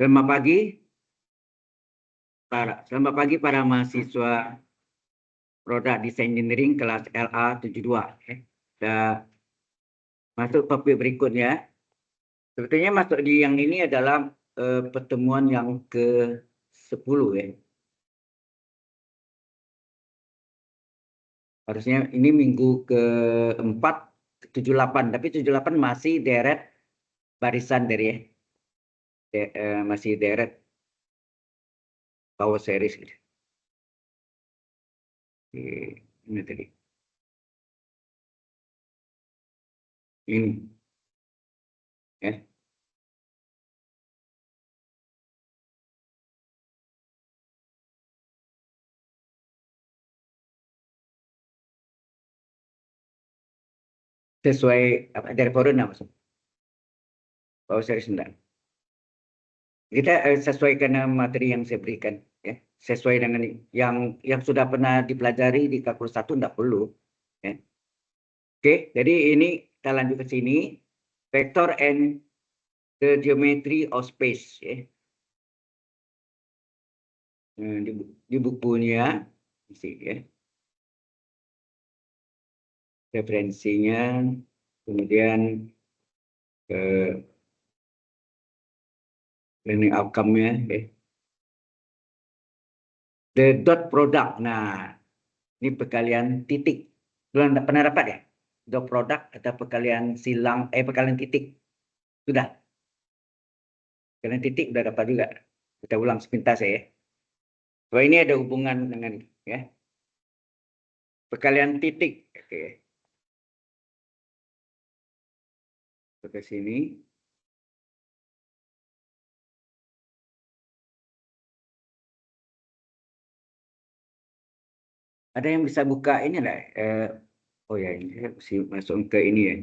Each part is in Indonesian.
Selamat pagi, para mahasiswa Produk Desain Engineering kelas LA72. Kita masuk topik berikutnya. Sebetulnya masuk di yang ini adalah pertemuan yang ke-10 ya. Harusnya ini minggu ke-4, 78, tapi 78 masih deret barisan dari masih deret power series gitu. Ini tadi. Ini ya. Sesuai apa dari forum maksud. Power series 9. Kita sesuaikan materi yang saya berikan ya. Sesuai dengan yang sudah pernah dipelajari di kalkulus 1 tidak perlu ya. Oke, jadi ini kita lanjut ke sini. Vector and the geometry of space ya. Di bukunya isi ya. Referensinya, kemudian learning outcome-nya ya. The dot product. Nah, ini perkalian titik. Belum pernah dapat ya? Dot product atau perkalian silang, perkalian titik. Sudah. Perkalian titik sudah dapat juga. Kita ulang sepintas ya. So, ini ada hubungan dengan ya. Perkalian titik. Oke. Ke sini. Ada yang bisa buka ini lah. Oh ya, ini saya mesti masuk ke ini ya.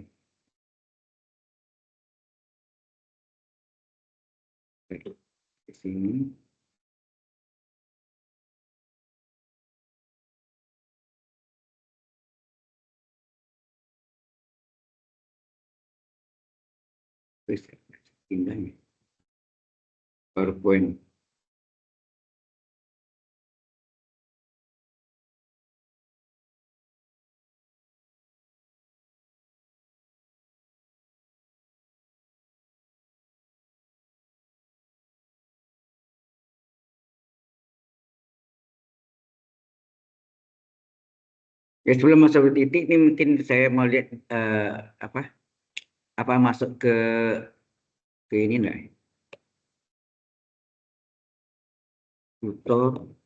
Ke sini. Terus pindahnya. PowerPoint. Ya sebelum masuk ke titik ini mungkin saya mau lihat apa masuk ke ini lah. Tutor.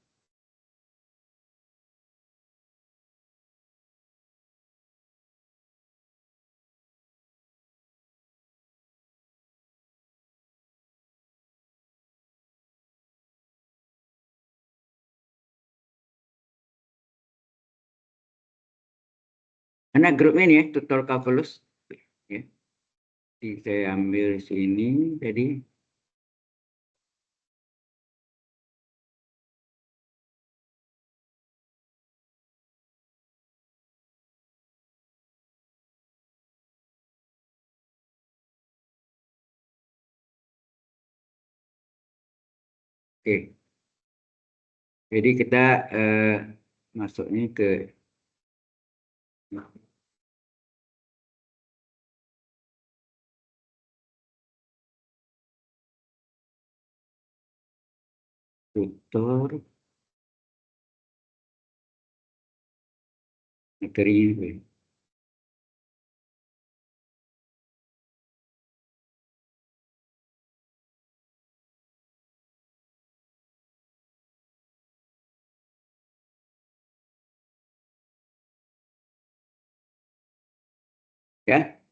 Karena grupnya ini ya, tutor calculus. Ya. Jadi saya ambil sini, jadi oke. Jadi kita masuknya ke tutor materi. Ya.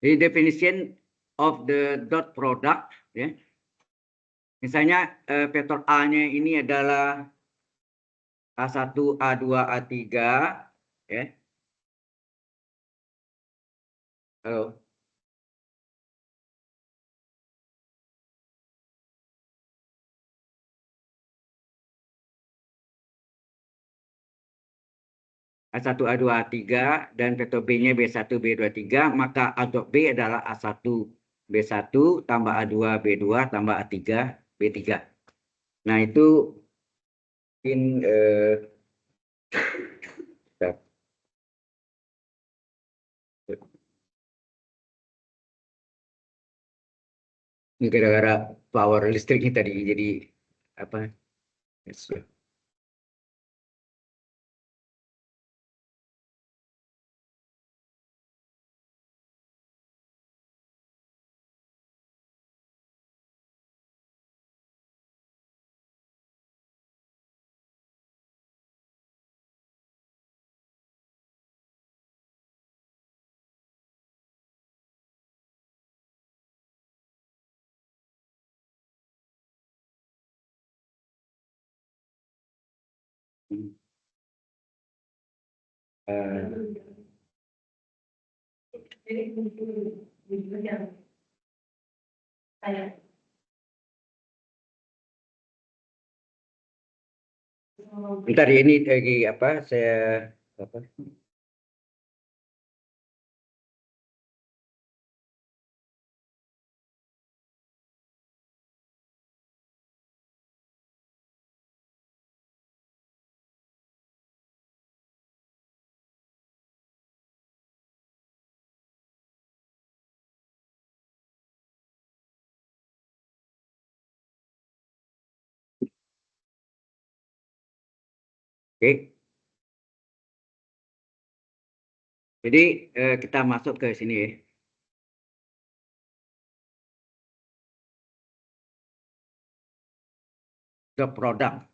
Jadi of the dot product, ya. Misalnya vektor A-nya ini adalah A1, A2, A3, ya. Halo. A1, A2, A3 dan vektor B-nya B1, B2, 3, maka A dot B adalah A1, B1 tambah A2, B2 tambah A3, B3. Nah, itu mungkin ini gara-gara power listriknya tadi jadi apa? Yes. Bentar ini lagi apa saya apa? Oke. Jadi kita masuk ke sini ya. Ke produk.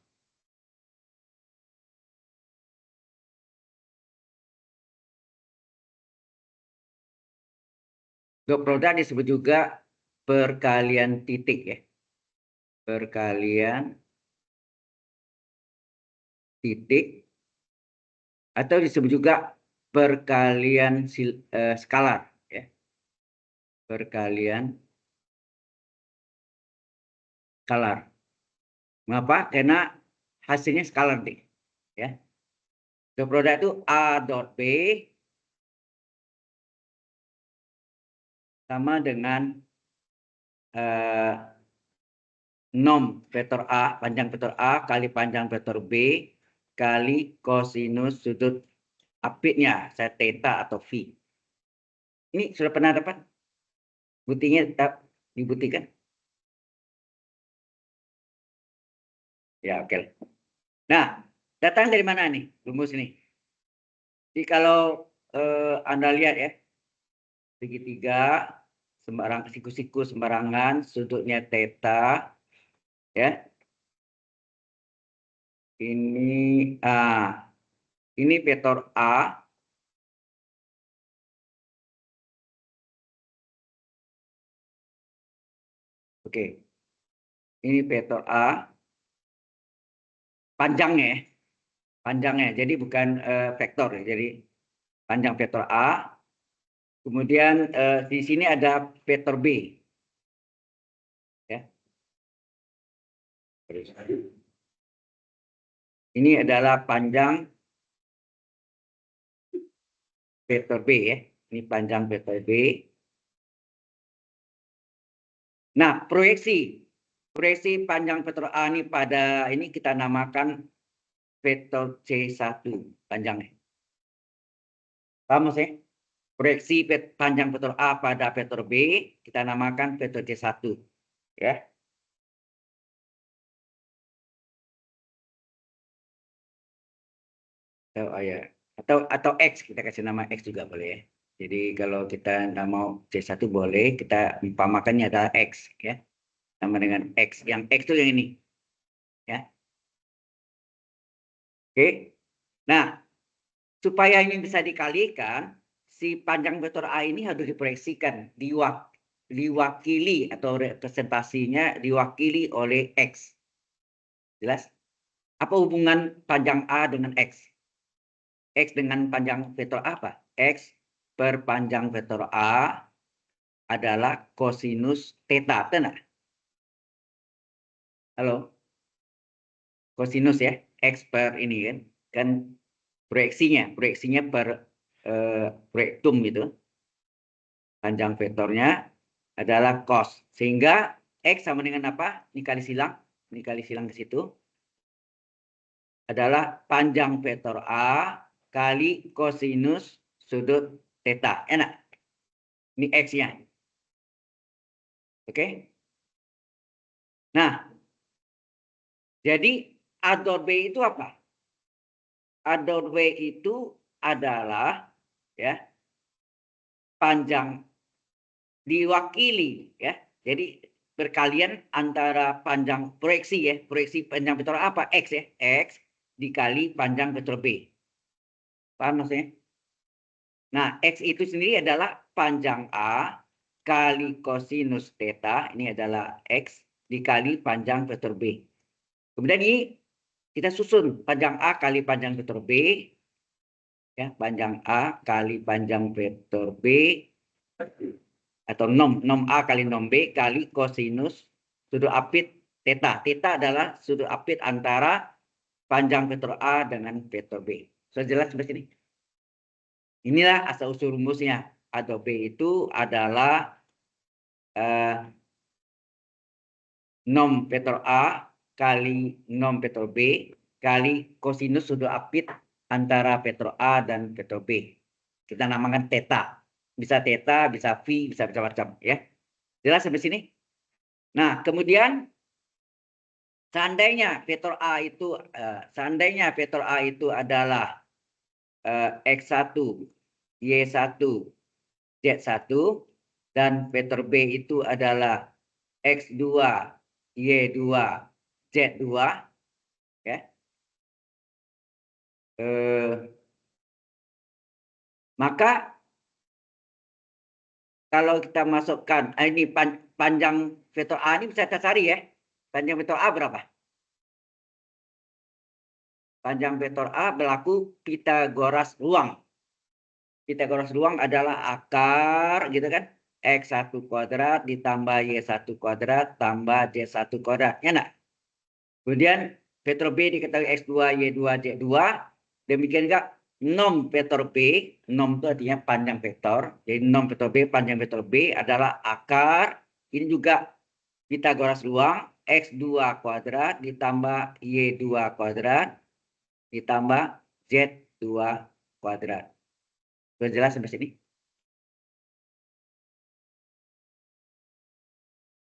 Ke produk disebut juga perkalian titik ya. Perkalian titik atau disebut juga perkalian skalar ya. Perkalian skalar. Mengapa? Karena hasilnya skalar nih ya. Ke produk itu A dot B sama dengan nom vektor A, panjang vektor A kali panjang vektor B kali kosinus sudut apiknya, saya theta atau V. Ini sudah pernah dapat? Buktinya dibuktikan? Ya, oke. Nah, datang dari mana nih rumus ini? Jadi kalau Anda lihat ya, segitiga sembarang siku-siku sembarangan, sudutnya theta ya. Ini vektor A. Oke. Ini vektor A. Panjangnya ya. Panjangnya. Jadi bukan vektor ya. Jadi panjang vektor A. Kemudian di sini ada vektor B. Ya. Ini adalah panjang vektor B ya. Ini panjang vektor B. Nah, proyeksi panjang vektor A ini pada ini kita namakan vektor C1 panjangnya. Paham maksudnya? Proyeksi panjang vektor A pada vektor B kita namakan vektor C1 ya. Atau X, kita kasih nama X juga boleh ya. Jadi kalau kita nggak mau C1 boleh, kita umpamakannya adalah X ya. Sama dengan X. Yang X itu yang ini. Ya. Oke. Nah, supaya ini bisa dikalikan, si panjang vektor A ini harus diproyeksikan di waktu diwakili atau representasinya diwakili oleh X. Jelas? Apa hubungan panjang A dengan X? X dengan panjang vektor A apa? X per panjang vektor A adalah kosinus theta, benar? Halo? Kosinus ya, X per ini kan proyeksinya per proyektum gitu. Panjang vektornya adalah cos. Sehingga X sama dengan apa? Ini kali silang ke situ. Adalah panjang vektor A kali kosinus sudut theta. Enak? Ini X-nya. Oke? Nah, jadi A dot B itu apa? A dot B itu adalah ya panjang diwakili ya. Jadi berkalian antara panjang proyeksi ya, proyeksi panjang vektor apa? X ya, X dikali panjang vektor B. Paham maksudnya? Nah, X itu sendiri adalah panjang A kali kosinus theta, ini adalah X dikali panjang vektor B. Kemudian ini kita susun panjang A kali panjang vektor B, ya, panjang A kali panjang vektor B, atau nom A kali nom B kali kosinus sudut apit theta. Theta adalah sudut apit antara panjang vektor A dengan vektor B. Sudah jelas sampai sini? Inilah asal usul rumusnya. A dot B itu adalah nom vektor A kali nom vektor B kali kosinus sudut apit antara vektor A dan vektor B. Kita namakan theta. Bisa theta, bisa phi, bisa macam-macam ya. Jelas sampai sini? Nah, kemudian seandainya vektor A itu adalah X1, Y1, Z1 dan vektor B itu adalah X2, Y2, Z2 ya. Maka kalau kita masukkan ini panjang vektor A ini bisa kita cari ya. Panjang vektor A berapa? Panjang vektor A berlaku Pitagoras ruang. Pitagoras ruang adalah akar gitu kan. X1 kuadrat ditambah Y1 kuadrat tambah Z1 kuadrat. Ya enggak? Kemudian vektor B diketahui X2, Y2, Z2. Demikian juga nom vektor B. Nom itu artinya panjang vektor. Jadi nom vektor B, panjang vektor B adalah akar. Ini juga Pitagoras ruang. X2 kuadrat ditambah Y2 kuadrat ditambah Z2 kuadrat. Sudah jelas sampai sini?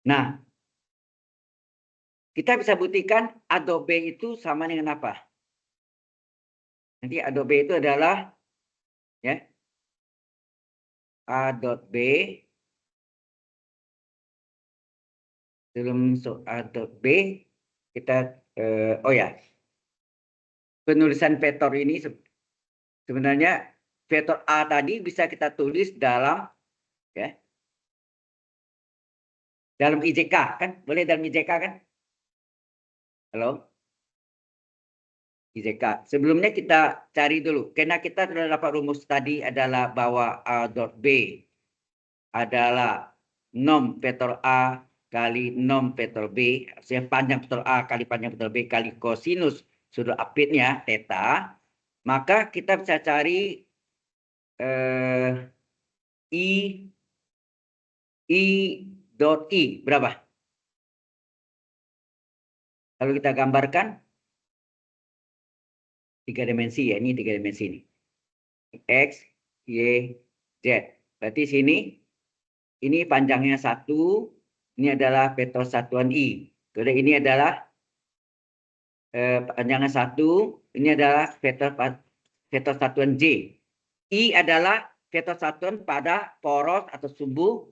Nah, kita bisa buktikan A dot B itu sama dengan apa? Nanti A dot B itu adalah ya A dot B sebelum A dot B kita oh ya, penulisan vektor ini sebenarnya vektor A tadi bisa kita tulis dalam ya dalam IJK kan? Boleh dalam IJK kan? Halo? IJK. Sebelumnya kita cari dulu. Karena kita sudah dapat rumus tadi adalah bahwa A dot B adalah nom vektor A kali nom vektor B. Artinya panjang vektor A kali panjang vektor B kali kosinus sudut apitnya theta. Maka kita bisa cari I dot I berapa? Kalau kita gambarkan 3 dimensi ya, ini 3 dimensi ini. X, Y, Z. Berarti sini ini panjangnya 1, ini adalah vektor satuan I. Kemudian ini adalah panjangnya 1, ini adalah vektor satuan J. I adalah vektor satuan pada poros atau sumbu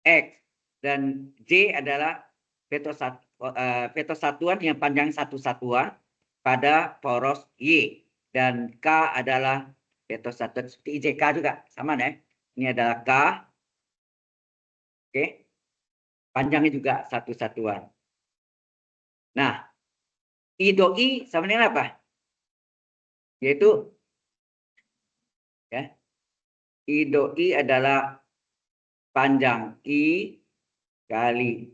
X. Dan J adalah vektor satuan yang panjang satu satuan pada poros Y. Dan K adalah vektor satuan seperti IJK juga. Sama ya. Ini adalah K. Oke. Panjangnya juga satu satuan. Nah, I do I sama dengan apa? Yaitu ya, I do I adalah panjang I kali.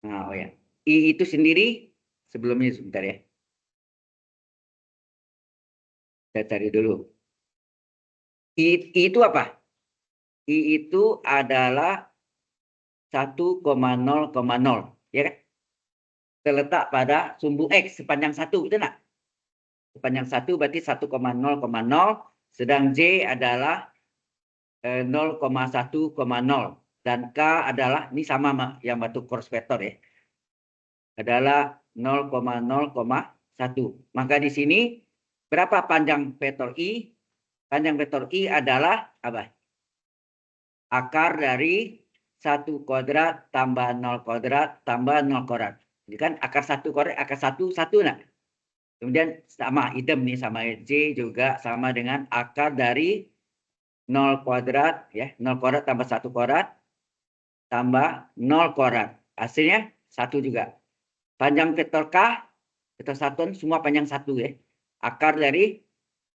Nah, oh ya. I itu sendiri sebelumnya sebentar ya. Kita cari dulu. I itu apa? I itu adalah 1,0,0, ya kan? Terletak pada sumbu X sepanjang 1, betul nggak? Sepanjang 1 berarti 1,0,0, sedang J adalah 0,1,0 dan K adalah, ini sama yang batu cross vector ya, adalah 0,0,1. Maka di sini berapa panjang vektor I? Panjang vektor I adalah apa? Akar dari 1 kuadrat tambah 0 kuadrat tambah 0 kuadrat. Jadi kan akar 1 kuadrat, akar 1, 1 nah. Kemudian sama idem nih, sama J juga sama dengan akar dari 0 kuadrat ya, 0 kuadrat tambah 1 kuadrat tambah 0 kuadrat. Hasilnya 1 juga. Panjang vektor K, vektor satuan semua panjang 1 ya. Akar dari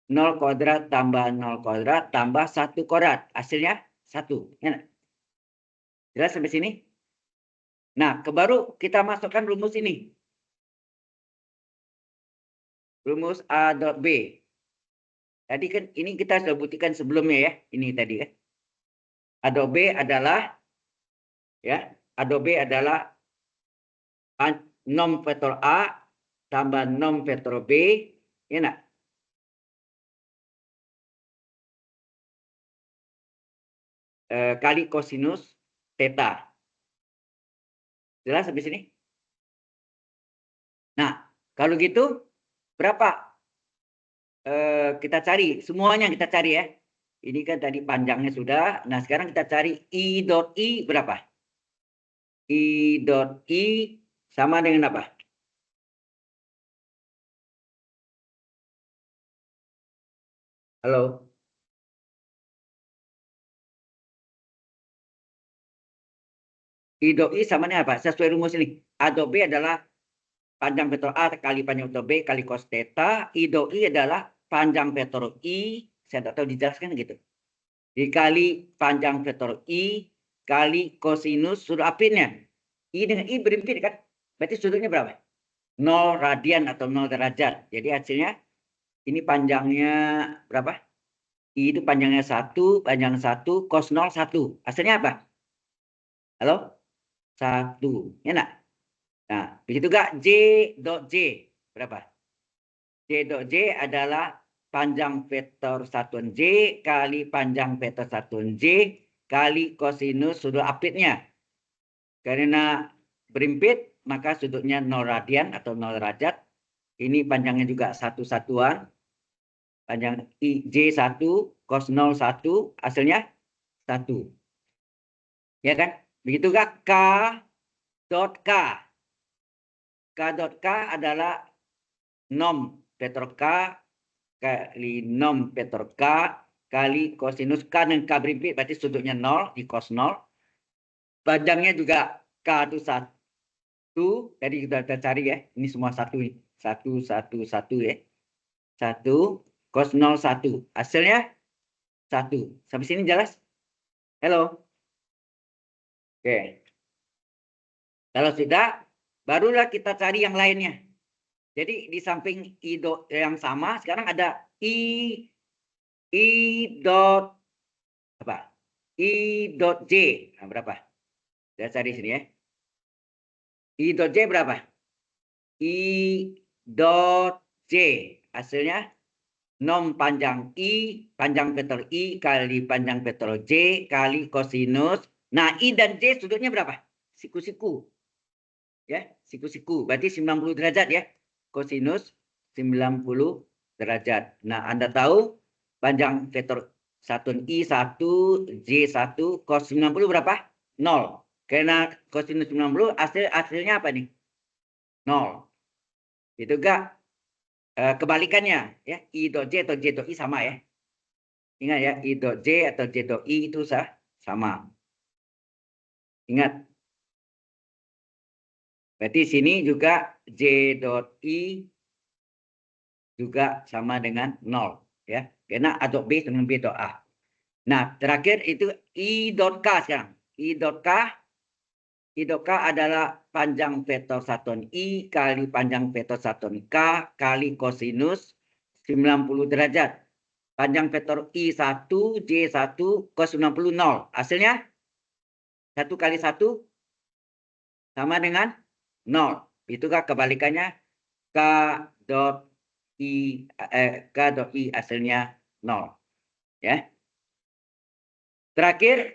0 kuadrat tambah 0 kuadrat tambah 1 kuadrat. Hasilnya 1. Ya, jelas sampai sini? Nah, baru kita masukkan rumus ini. Rumus A dot B. Tadi kan ini kita sudah buktikan sebelumnya ya. Ini tadi kan. A dot B adalah ya, A dot B adalah nom vektor A tambah nom vektor B, ya nak? Kali kosinus theta. Jelas sampai sini? Nah, kalau gitu berapa? Kita cari semuanya, kita cari ya. Ini kan tadi panjangnya sudah. Nah, sekarang kita cari I dot I berapa? I dot I sama dengan apa? Halo? I dot I sama dengan apa? Sesuai rumus ini. A dot B adalah panjang vektor A kali panjang vektor B kali cos theta. I dot I adalah panjang vektor I. Saya tidak tahu dijelaskan gitu. Dikali panjang vektor I kali kosinus sudut apitnya. I dengan I berimpit kan? Berarti sudutnya berapa? 0 radian atau 0 derajat. Jadi hasilnya ini panjangnya berapa? I itu panjangnya 1, panjang 1, cos 0, 1. Hasilnya apa? Halo? 1. Ya enggak? Nah, begitu gak J dot J. Berapa? J dot J adalah panjang vektor satuan J kali panjang vektor satuan J kali kosinus sudut apitnya. Karena berimpit, maka sudutnya 0 radian atau 0 derajat. Ini panjangnya juga satu satuan. Panjang J1 cos 0 1, hasilnya 1. Ya kan? Begitu gak K dot K. K dot K adalah nom vektor K kali nom vektor K kali kosinus K dan K berimpit, berarti sudutnya 0 di cos 0. Panjangnya juga K itu 1. Tadi kita cari ya. Ini semua 1 nih. 1, 1, 1 ya. 1 cos 0 1. Hasilnya 1. Sampai sini jelas? Halo. Oke. Kalau sudah, barulah kita cari yang lainnya. Jadi di samping I dot yang sama, sekarang ada I dot apa? I dot J. Nah, berapa? Kita cari sini ya. I dot J berapa? I dot J. Hasilnya nom panjang I, panjang vektor I kali panjang vektor J kali kosinus. Nah, I dan J sudutnya berapa? Siku-siku. Ya, siku-siku. Berarti 90 derajat ya. Kosinus 90 derajat. Nah, Anda tahu panjang vektor satuan I 1, J 1, cos 90 berapa? 0. Karena kosinus 90 hasilnya apa nih? 0. Itu enggak kebalikannya ya. I dot J atau J dot I sama ya. Ingat ya, I dot J atau J dot I itu sama. Ingat. Berarti sini juga J dot I juga sama dengan 0. Ya. Karena A dot B dengan B dot A. Nah, terakhir itu I dot K sekarang. I dot K adalah panjang vektor satuan I kali panjang vektor satuan K kali kosinus 90 derajat. Panjang vektor I1, J1, cos 90, 0. Hasilnya 1 kali 1 sama dengan 0. Itukah kebalikannya? K dot I hasilnya 0. Ya. Terakhir,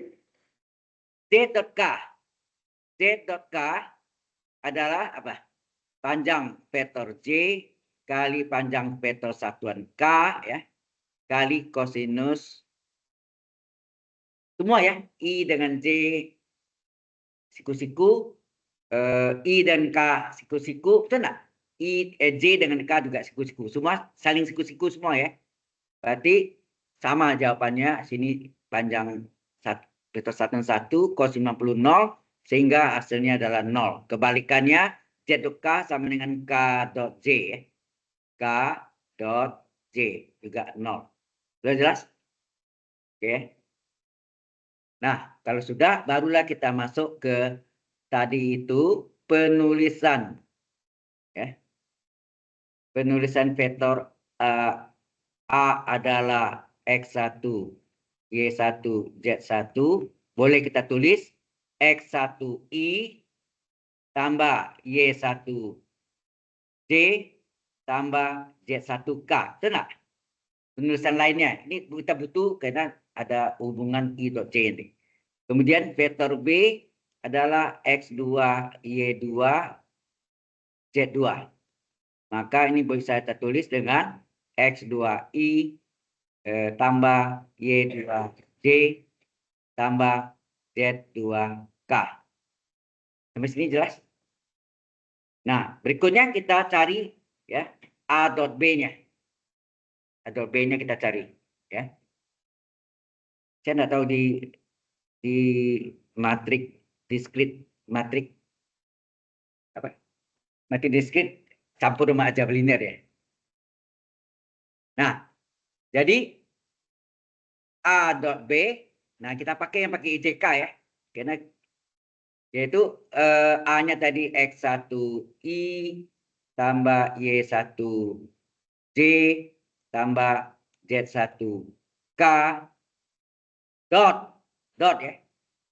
D dot K. D dot K adalah apa? Panjang vektor J kali panjang vektor satuan K ya kali kosinus semua ya I dengan J siku-siku, I dan K siku-siku, betul nggak? J dengan K juga siku-siku, semua saling siku-siku semua ya. Berarti sama jawabannya sini panjang vektor satuan 1 cos 50 0 sehingga hasilnya adalah 0. Kebalikannya Z dot K sama dengan K dot J ya. K dot J juga 0. Sudah jelas? Oke. Nah, kalau sudah barulah kita masuk ke tadi itu penulisan ya. Penulisan vektor A adalah X1, Y1, Z1. Boleh kita tulis X1I tambah Y1D tambah Z1K. Betul nggak? Penulisan lainnya. Ini kita butuh karena ada hubungan I dot J ini. Kemudian vektor B adalah X2Y2 Z2. Maka ini bisa kita tulis dengan X2I tambah Y2J tambah Z2K. Sampai sini jelas? Nah, berikutnya kita cari ya A dot B-nya. A dot B-nya kita cari ya. Saya nggak tahu di matrik diskrit matrik apa? Matrik diskrit campur sama aljabar linear ya. Nah, jadi A dot B, nah kita pakai yang pakai IJK ya. Karena yaitu A-nya tadi X1I tambah Y1J tambah Z1K dot ya.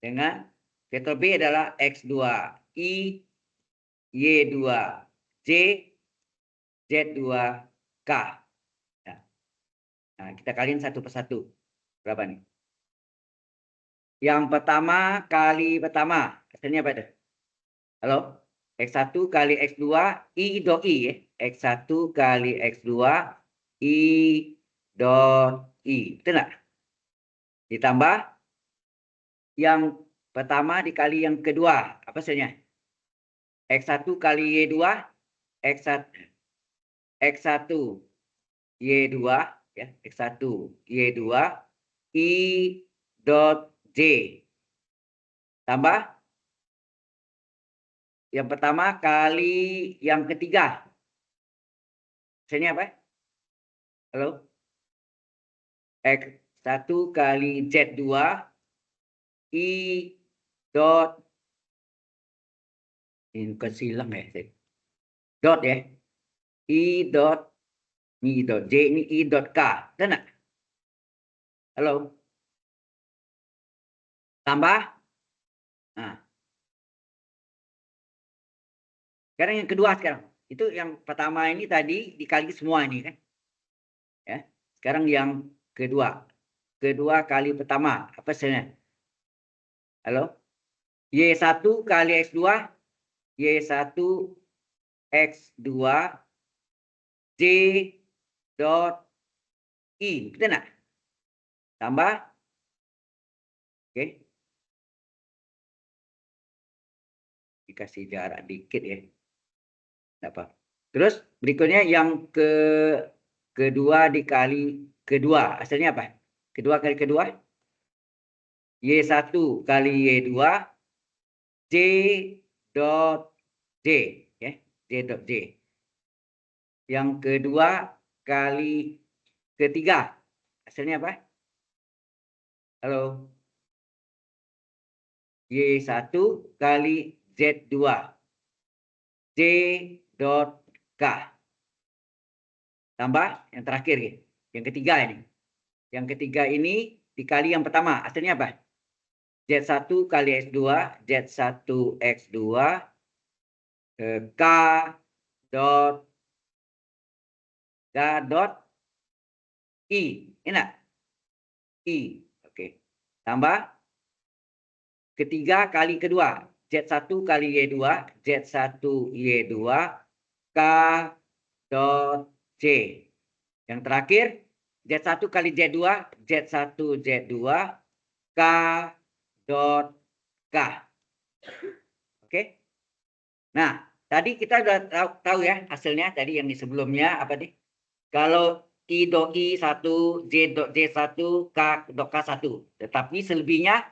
Dengan vektor B adalah X2I Y2J Z2K. Nah, kita kaliin satu persatu. Berapa nih? Yang pertama kali pertama. Hasilnya apa itu? Halo? X1 kali X2 I dot I ya. X1 kali X2 I dot I. Betul nggak? Ditambah yang pertama dikali yang kedua. Apa hasilnya? X1 kali Y2 X1 Y2 ya. X1 Y2 I dot J. Tambah yang pertama kali yang ketiga. Hasilnya apa? Halo? X1 kali Z2 I dot ini bukan silang ya. Dot ya. I dot J ini I dot K. Betul nggak? Halo? Tambah. Nah. Sekarang yang kedua sekarang. Itu yang pertama ini tadi dikali semua ini kan. Ya. Sekarang yang kedua. Kedua kali pertama. Apa hasilnya? Halo? Y1 kali X2. Y1 X2 J dot I. Betul nggak? Tambah. Oke. Dikasih jarak dikit ya. Apa? Terus berikutnya yang kedua dikali kedua. Hasilnya apa? Kedua kali kedua. Y1 kali Y2 J dot J, ya, J dot J. Yang kedua kali ketiga, hasilnya apa? Halo. Y1 kali Z2. J dot K. Tambah yang terakhir, yang ketiga ini. Yang ketiga ini dikali yang pertama, hasilnya apa? Z1 kali X2, Z1 X2, K dot I. Enak? I. Oke. Tambah ketiga kali kedua. Z1 kali Y2, Z1 Y2, K dot J. Yang terakhir, Z1 kali Z2, Z1 Z2, K dot K. Oke. Nah, tadi kita sudah tahu ya hasilnya tadi yang di sebelumnya apa nih? Kalau I dot I1, J dot J1, K dot K1. Tetapi selebihnya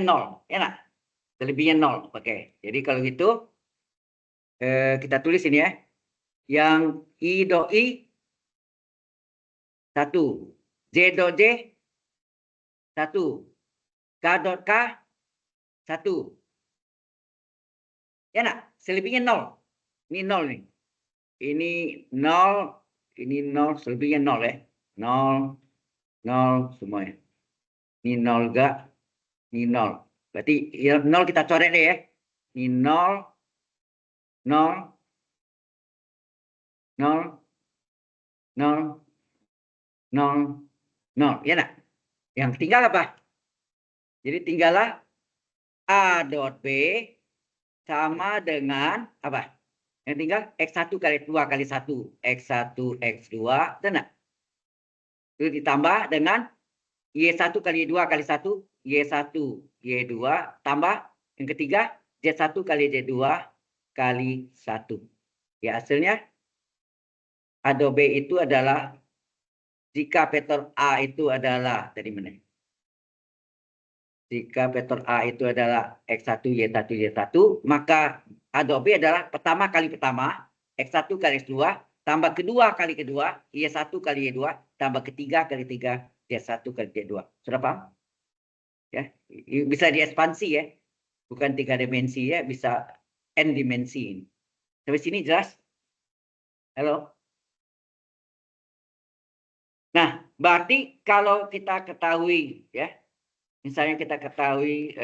0. Ya nak? Selebihnya 0. Oke. Jadi kalau gitu kita tulis ini ya. Yang I dot I 1. J dot J 1. K dot K 1. Ya nak? Selebihnya 0. Ini 0 nih. Ini 0. Ini 0. Selebihnya 0 ya. 0. 0 semuanya. Ini 0 enggak. Ini 0. Berarti 0 kita coret deh ya. Ini 0. 0. 0. 0. 0. 0. Ya nak? Yang tinggal apa? Jadi tinggallah A dot B sama dengan apa? Yang tinggal X1 kali 2 kali 1. X1 X2. Betul nggak? Itu ditambah dengan Y1 kali 2 kali 1. Y1 Y2. Tambah yang ketiga Z1 kali Z2 kali 1. Ya hasilnya A dot B itu adalah jika vektor A itu adalah tadi mana? Jika vektor A itu adalah X1, Y1, Y1, maka A dot B adalah pertama kali pertama, X1 kali X2, tambah kedua kali kedua, Y1 kali Y2, tambah ketiga kali 3, Y1 kali Y2. Sudah paham? Ya, bisa diekspansi ya. Bukan 3 dimensi ya, bisa N dimensi. Sampai sini jelas? Halo? Nah, berarti kalau kita ketahui ya, misalnya kita ketahui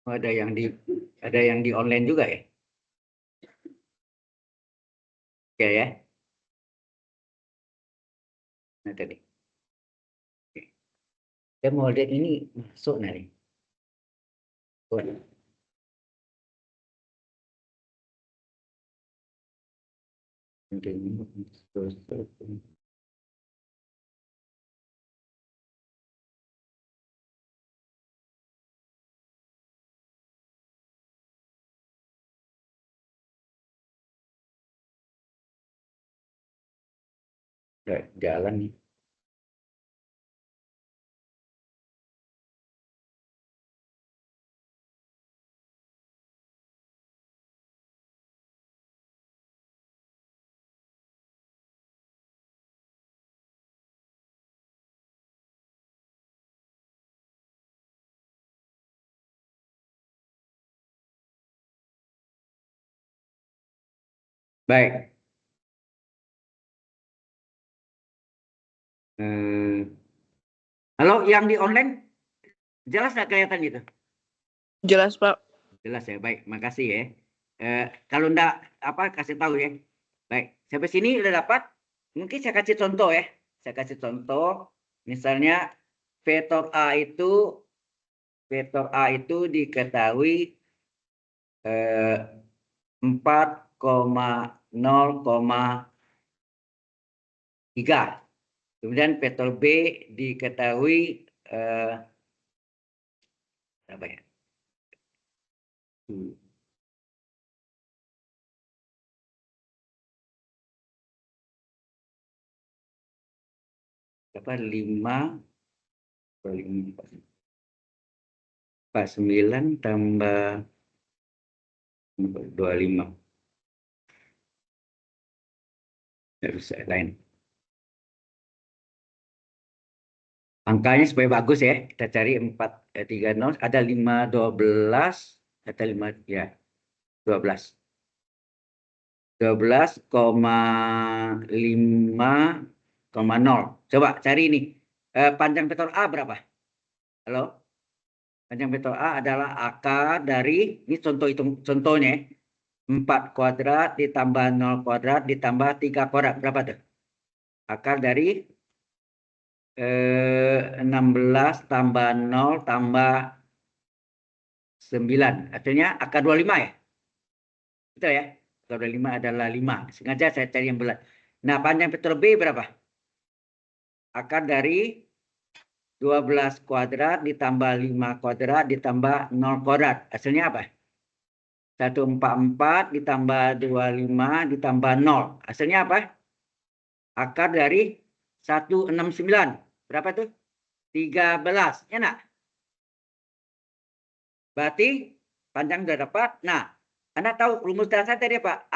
ada yang di online juga ya? Ya ya. Nah tadi. Saya mau lihat ini masuk nih. Oh. Jalan nih. Baik. Halo, yang di online jelas nggak kelihatan gitu? Jelas, Pak. Jelas ya, baik. Makasih ya. Kalau enggak apa kasih tahu ya. Baik, sampai sini udah dapat. Mungkin saya kasih contoh ya. Saya kasih contoh. Misalnya vektor A itu vektor A itu diketahui 4,0,3. Kemudian vektor B diketahui berapa ya? Apa 9 tambah 25. Harus lain. Angkanya supaya bagus ya. Kita cari 430 ada 512 ada 5 ya 12. 12,5,0. Coba cari ini. Panjang vektor A berapa? Halo? Panjang vektor A adalah akar dari, ini contohnya 4 kuadrat ditambah 0 kuadrat ditambah 3 kuadrat. Berapa tuh? Akar dari 16 tambah 0 tambah 9. Artinya akar 25 ya? Betul ya? Akar 25 adalah 5. Sengaja saya cari yang bulat. Nah, panjang vektor B berapa? Akar dari 12 kuadrat ditambah 5 kuadrat ditambah 0 kuadrat. Hasilnya apa? 144 ditambah 25 ditambah 0. Hasilnya apa? Akar dari 169. Berapa tuh? 13. Ya nak? Berarti panjang sudah dapat. Nah, Anda tahu rumus dasar tadi apa?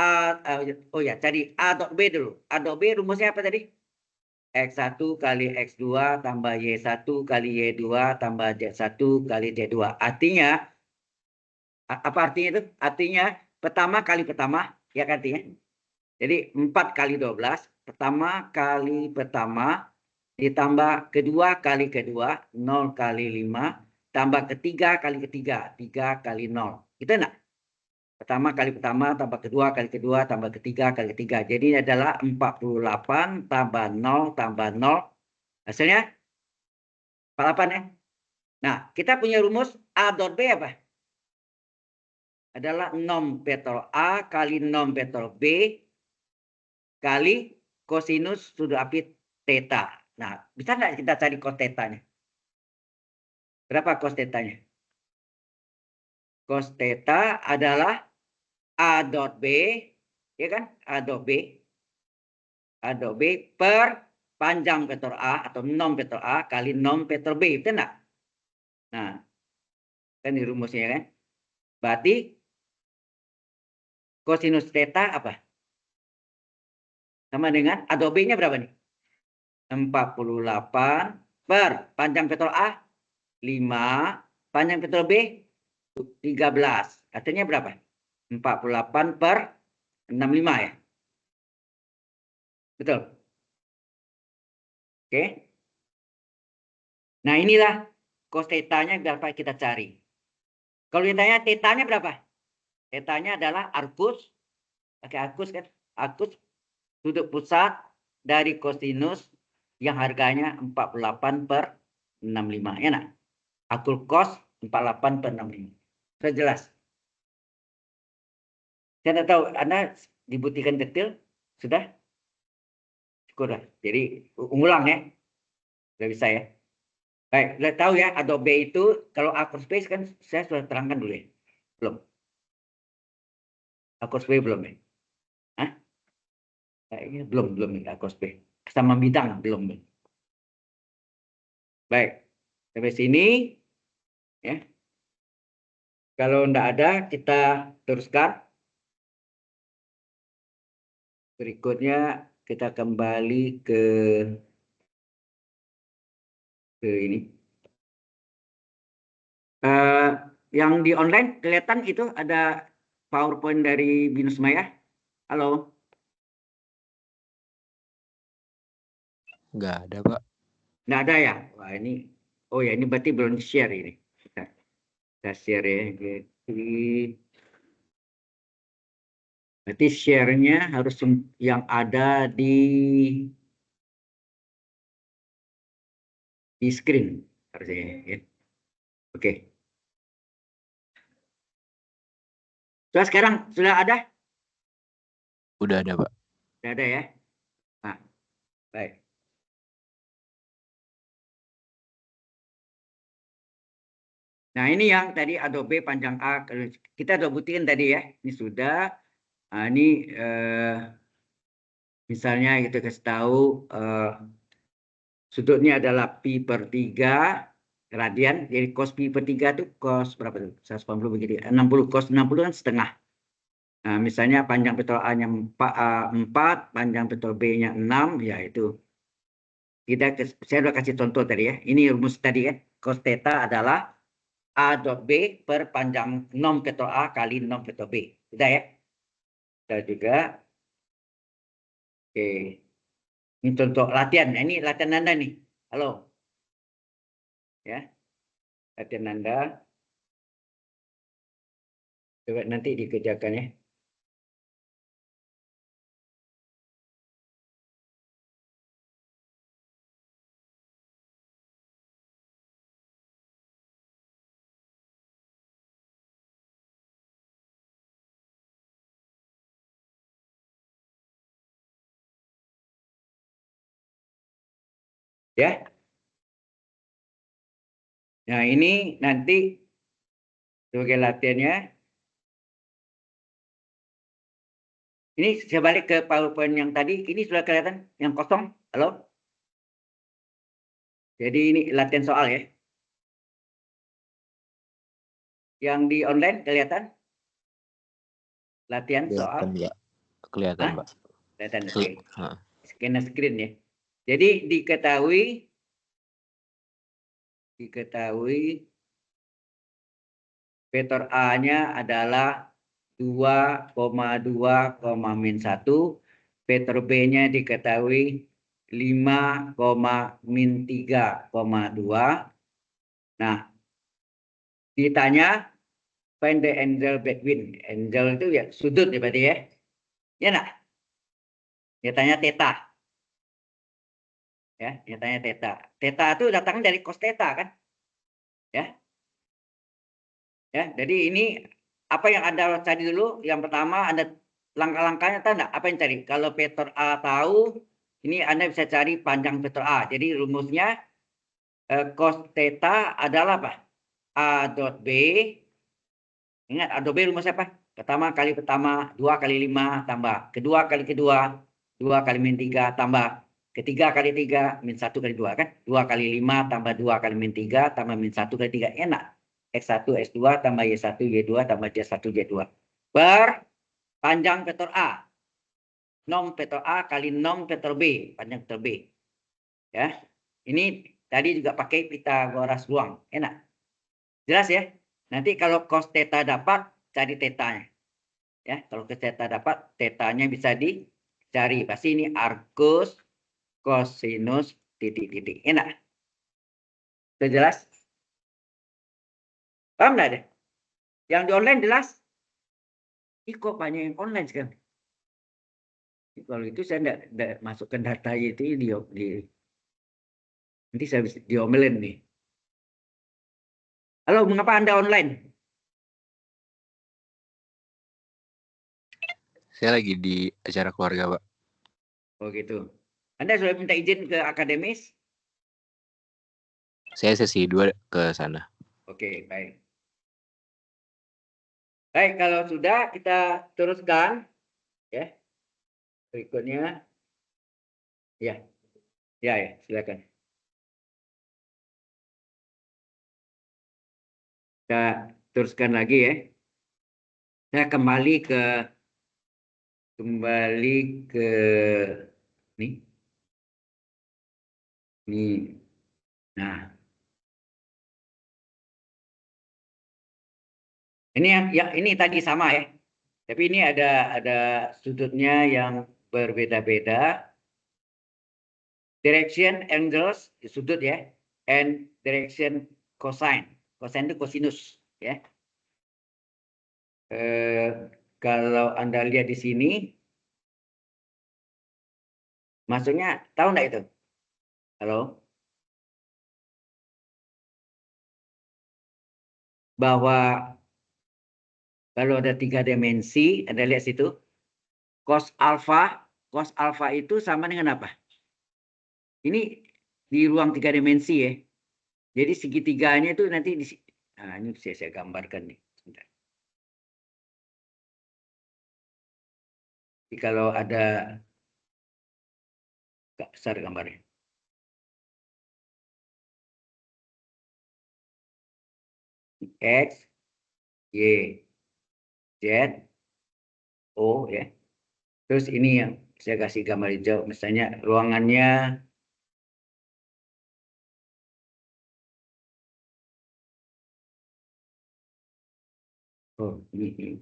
Oh ya, cari A dot B dulu. A dot B rumusnya apa tadi? X1 kali X2 tambah Y1 kali Y2 tambah Z1 kali Z2. Artinya, apa artinya itu? Artinya pertama kali pertama, ya kan artinya? Jadi 4 kali 12, pertama kali pertama, ditambah kedua kali kedua, 0 kali 5, tambah ketiga kali ketiga, 3 kali 0. Gitu enggak? Pertama kali pertama, tambah kedua kali kedua, tambah ketiga kali ketiga. Jadi ini adalah 48 tambah 0 tambah 0. Hasilnya 48 ya. Nah, kita punya rumus A dot B apa? Adalah nom vektor A kali nom vektor B kali kosinus sudut apit theta. Nah, bisa nggak kita cari cos theta-nya? Berapa cos theta-nya? Cos theta adalah A dot B, ya kan? A dot B. A dot B per panjang vektor A atau nom vektor A kali nom vektor B. Betul nggak? Nah, kan di rumusnya kan? Berarti kosinus theta apa? Sama dengan A dot B-nya berapa nih? 48 per panjang vektor A 5, panjang vektor B 13. Artinya berapa? 48 per 65 ya. Betul. Oke. Nah, inilah cos theta-nya dapat kita cari. Kalau ditanya theta-nya berapa? Theta-nya adalah arcus. Pakai arcus kan? Arcus sudut pusat dari kosinus yang harganya 48 per 65. Ya nak? Arcus cos 48 per 65. Sudah jelas? Saya tidak tahu, Anda dibuktikan detail? Sudah? Syukur. Jadi, ulang ya. Sudah bisa ya. Baik, sudah tahu ya, Adobe itu, kalau Aquaspace kan saya sudah terangkan dulu ya. Belum. Aquaspace belum ya? Hah? Kayaknya belum ya, Aquaspace. Sama bidang belum. Baik, sampai sini. Ya. Kalau tidak ada, kita teruskan. Berikutnya kita kembali ke ini. Yang di online kelihatan itu ada PowerPoint dari Binus Maya. Halo. Nggak ada, Pak. Nggak ada ya? Wah ini, oh ya ini berarti belum di-share ini. Kita share ya. Jadi, berarti share-nya harus yang ada di screen harusnya ya. Oke. Sekarang sudah ada? Udah ada, Pak. Sudah ada ya. Nah, baik. Nah, ini yang tadi Adobe panjang A. Kita udah buktikan tadi ya. Ini sudah. Nah, ini misalnya kita kasih tahu sudutnya adalah pi per 3 radian. Jadi cos pi per 3 itu cos berapa tuh? 180 begini. 60. Cos 60 kan setengah. Nah, misalnya panjang vektor A-nya 4, panjang vektor B-nya 6, ya itu. Saya sudah kasih contoh tadi ya. Ini rumus tadi ya. Cos theta adalah A dot B per panjang nom vektor A kali nom vektor B. Sudah ya? Sudah juga. Oke. Ini contoh latihan. Nah, ini latihan Anda nih. Halo. Ya. Latihan Anda. Coba nanti dikerjakan ya. Ya. Nah, ini nanti sebagai latihannya. Ini saya balik ke PowerPoint yang tadi. Ini sudah kelihatan yang kosong. Halo. Jadi ini latihan soal ya. Yang di online kelihatan? Latihan soal. Ya. Kelihatan, Pak. Kelihatan, oke. Scanner screen ya. Jadi diketahui vektor A-nya adalah 2,2, min 1. Vektor B-nya diketahui 5, min 3,2. Nah, ditanya find the angle between. Angle itu ya sudut ya berarti ya. Ya nak? Dia tanya theta. Ya, dia tanya theta. Theta itu datang dari cos theta kan? Ya. Ya, jadi ini apa yang Anda cari dulu? Yang pertama Anda langkah-langkahnya tahu enggak? Apa yang cari? Kalau vektor A tahu, ini Anda bisa cari panjang vektor A. Jadi rumusnya cos theta adalah apa? A dot B. Ingat A dot B rumusnya apa? Pertama kali pertama, 2 kali 5 tambah. Kedua kali kedua, 2 kali min 3 tambah. Ketiga kali 3, min 1 kali 2 kan? 2 kali 5 tambah 2 kali min 3 tambah min 1 kali 3. Enak. X1, X2 tambah Y1, Y2 tambah Y1, Y2. Per panjang vektor A. Nom vektor A kali nom vektor B. Panjang vektor B. Ya. Ini tadi juga pakai Pythagoras ruang. Enak. Jelas ya? Nanti kalau cos theta dapat, cari tetanya. Ya, kalau cos theta dapat, tetanya bisa dicari. Pasti ini arcus cosinus titik-titik. Enak. Sudah jelas? Paham nggak deh? Yang di online jelas? Ih, kok banyak yang online sekarang? Kalau itu saya enggak masukkan data itu nanti saya bisa diomelin nih. Halo, mengapa Anda online? Saya lagi di acara keluarga, Pak. Oh gitu. Anda sudah minta izin ke akademis? Saya sesi 2 ke sana. Oke, baik. Baik, kalau sudah kita teruskan ya. Berikutnya ya. Ya, silakan. Kita teruskan lagi ya. Saya kembali ke nih. Nah. Ini yang ini tadi sama ya. Tapi ini ada sudutnya yang berbeda-beda. Direction angles sudut ya, and direction cosine. Cosine itu cosinus ya. Kalau Anda lihat di sini, maksudnya tahu nggak itu? Halo? Bahwa Kalau ada 3 dimensi, Anda lihat situ. Cos alfa itu sama dengan apa? Ini di ruang 3 dimensi ya. Jadi segitiganya itu nanti di nah, ini saya gambarkan nih. Sebentar. Jadi kalau ada agak besar gambarnya. X, Y, Z, O ya. Terus ini yang saya kasih gambar hijau, misalnya ruangannya oh ini.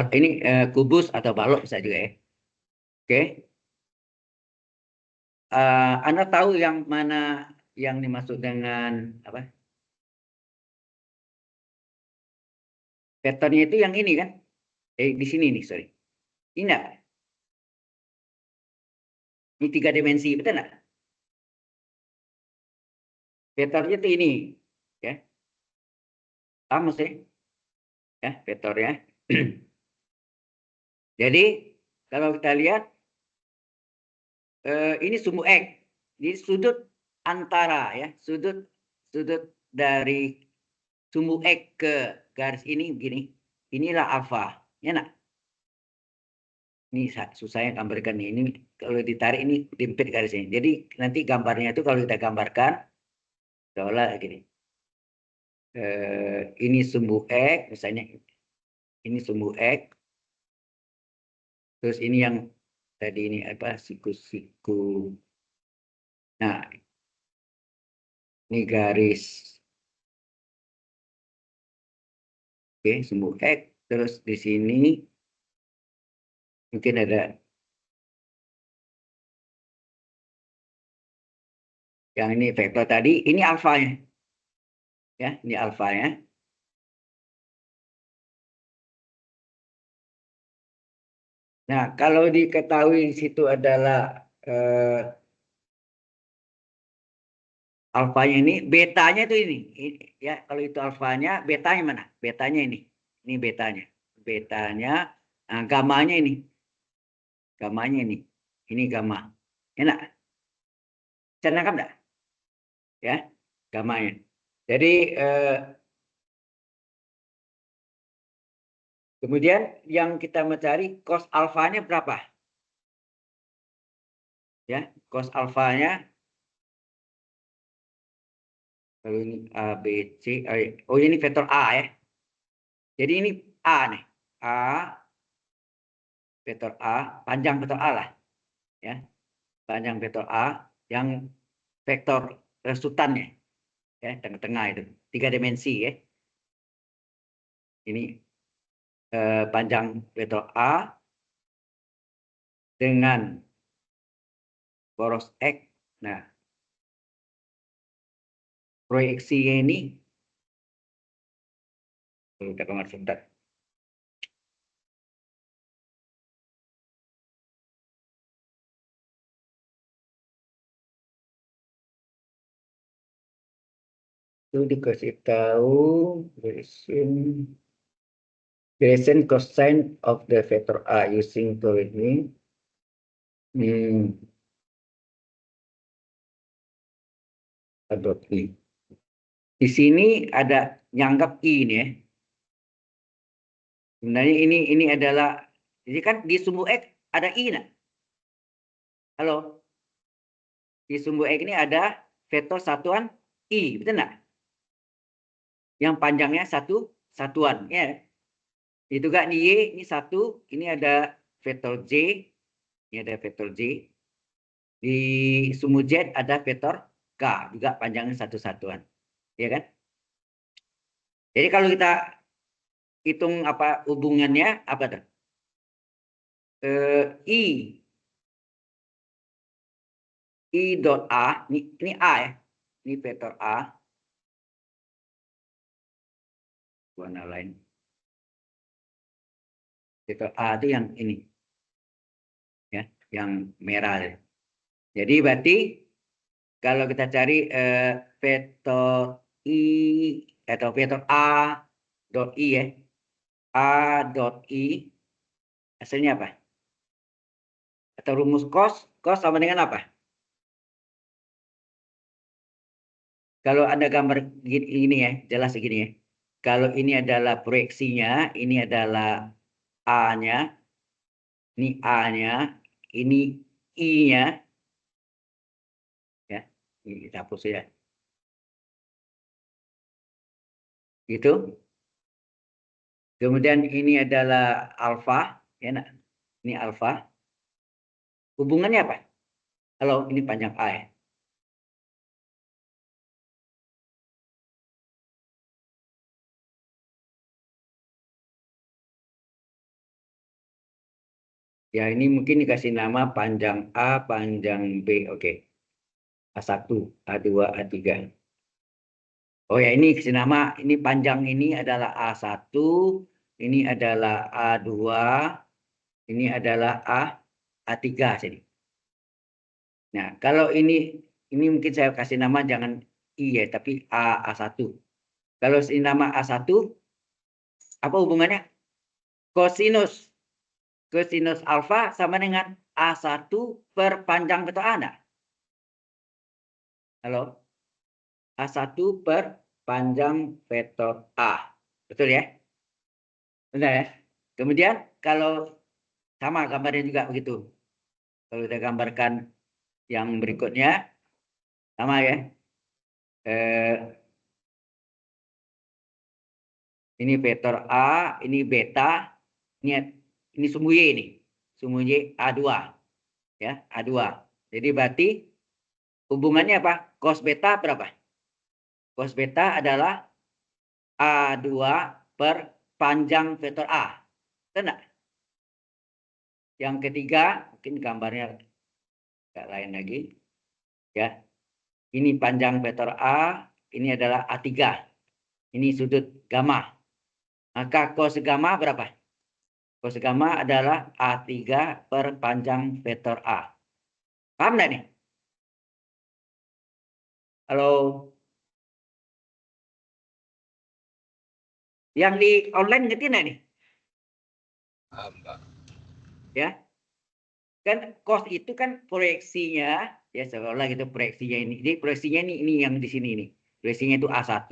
Ini kubus atau balok bisa juga ya. Oke. Anda tahu yang mana yang dimaksud dengan apa? Patternnya itu yang ini kan? Di sini nih, sorry. Ini enggak? Ini 3 dimensi, betul enggak? Vektornya itu ini, ya. Sama sih, ya vektornya. Jadi kalau kita lihat ini sumbu X, jadi sudut antara ya, sudut dari sumbu X ke garis ini begini, inilah alfa, ya nak? Ini susahnya gambarkan nih. Ini kalau ditarik ini diempit garisnya. Jadi nanti gambarnya itu kalau kita gambarkan, seolah gini. Ini sumbu X, misalnya ini sumbu X. Terus ini yang tadi ini apa siku. Nah, ini garis. Oke, sumbu X. Terus di sini mungkin ada yang ini vektor tadi. Ini alfanya. Ya, ini alfanya. Nah, kalau diketahui di situ adalah alfanya ini, betanya itu ini. Ya, kalau itu alfanya, betanya mana? Betanya ini. Ini betanya. Betanya, nah, gamanya ini. Gamanya ini. Ini gamma. Enak? Bisa nangkap enggak? Ya, gamanya. Jadi kemudian yang kita mencari cos alfanya berapa? Ya, cos alfanya kalau ini A, B, C, oh ini vektor A ya. Jadi ini A nih. A, vektor A, panjang vektor A lah. Ya, panjang vektor A yang vektor resultannya. Ya, tengah-tengah itu. 3 dimensi ya. Ini panjang vektor A dengan poros X. Nah, proyeksinya ini kita gambar sebentar. Itu dikasih tahu Gradient cosine of the vector A using logarithmic. Adopt I. Di sini ada nyanggap I ini ya. Sebenarnya ini adalah, jadi kan di sumbu X ada I nah. Halo. Di sumbu X ini ada vektor satuan I, betul nggak? Yang panjangnya satuan, ya. Itu juga di Y, ini satu, ini ada vektor J, ini ada vektor J. Di sumbu Z ada vektor K, juga panjangnya satuan. Ya kan? Jadi kalau kita hitung apa hubungannya, apa tuh? I dot A, ini A ya, ini vektor A. warna lain. Vektor A itu yang ini. Ya, yang merah. Jadi berarti kalau kita cari vektor I atau vektor A dot I ya. A dot I hasilnya apa? Atau rumus cos sama dengan apa? Kalau Anda gambar ini ya, jelas segini ya. Kalau ini adalah proyeksinya, ini adalah A-nya, ini A-nya, ini I-nya. Ya, ini kita hapus ya. Gitu. Kemudian ini adalah alfa, ya nak. Ini alfa. Hubungannya apa? Kalau ini panjang A ya. Ya ini mungkin dikasih nama panjang A, panjang B. Oke. A1, A2, A3. Oh ya ini kasih nama, ini panjang ini adalah A1, ini adalah A2, ini adalah A3 sini. Nah, kalau ini mungkin saya kasih nama jangan I ya, tapi A1. Kalau ini nama A1, apa hubungannya? Kosinus. Kosinus alfa sama dengan A1 per panjang vektor A. Nah? Halo? A1 per panjang vektor A. Betul ya? Benar ya? Kemudian kalau sama gambarnya juga begitu. Kalau kita gambarkan yang berikutnya, sama ya. Ini vektor A, ini beta, ini sumbu Y ini. Sumbu Y A2. Ya, A2. Jadi berarti hubungannya apa? Cos beta berapa? Cos beta adalah A2 per panjang vektor A. Benar? Yang ketiga, mungkin gambarnya agak lain lagi. Ya. Ini panjang vektor A, ini adalah A3. Ini sudut gamma. Maka cos gamma berapa? Cos gamma adalah A3 per panjang vektor A. Paham nggak nih? Halo? Yang di online ngerti nggak nih? Paham, Pak. Ya. Kan cos itu kan proyeksinya, ya seolah gitu proyeksinya ini. Jadi proyeksinya ini yang di sini nih. Proyeksinya itu A1.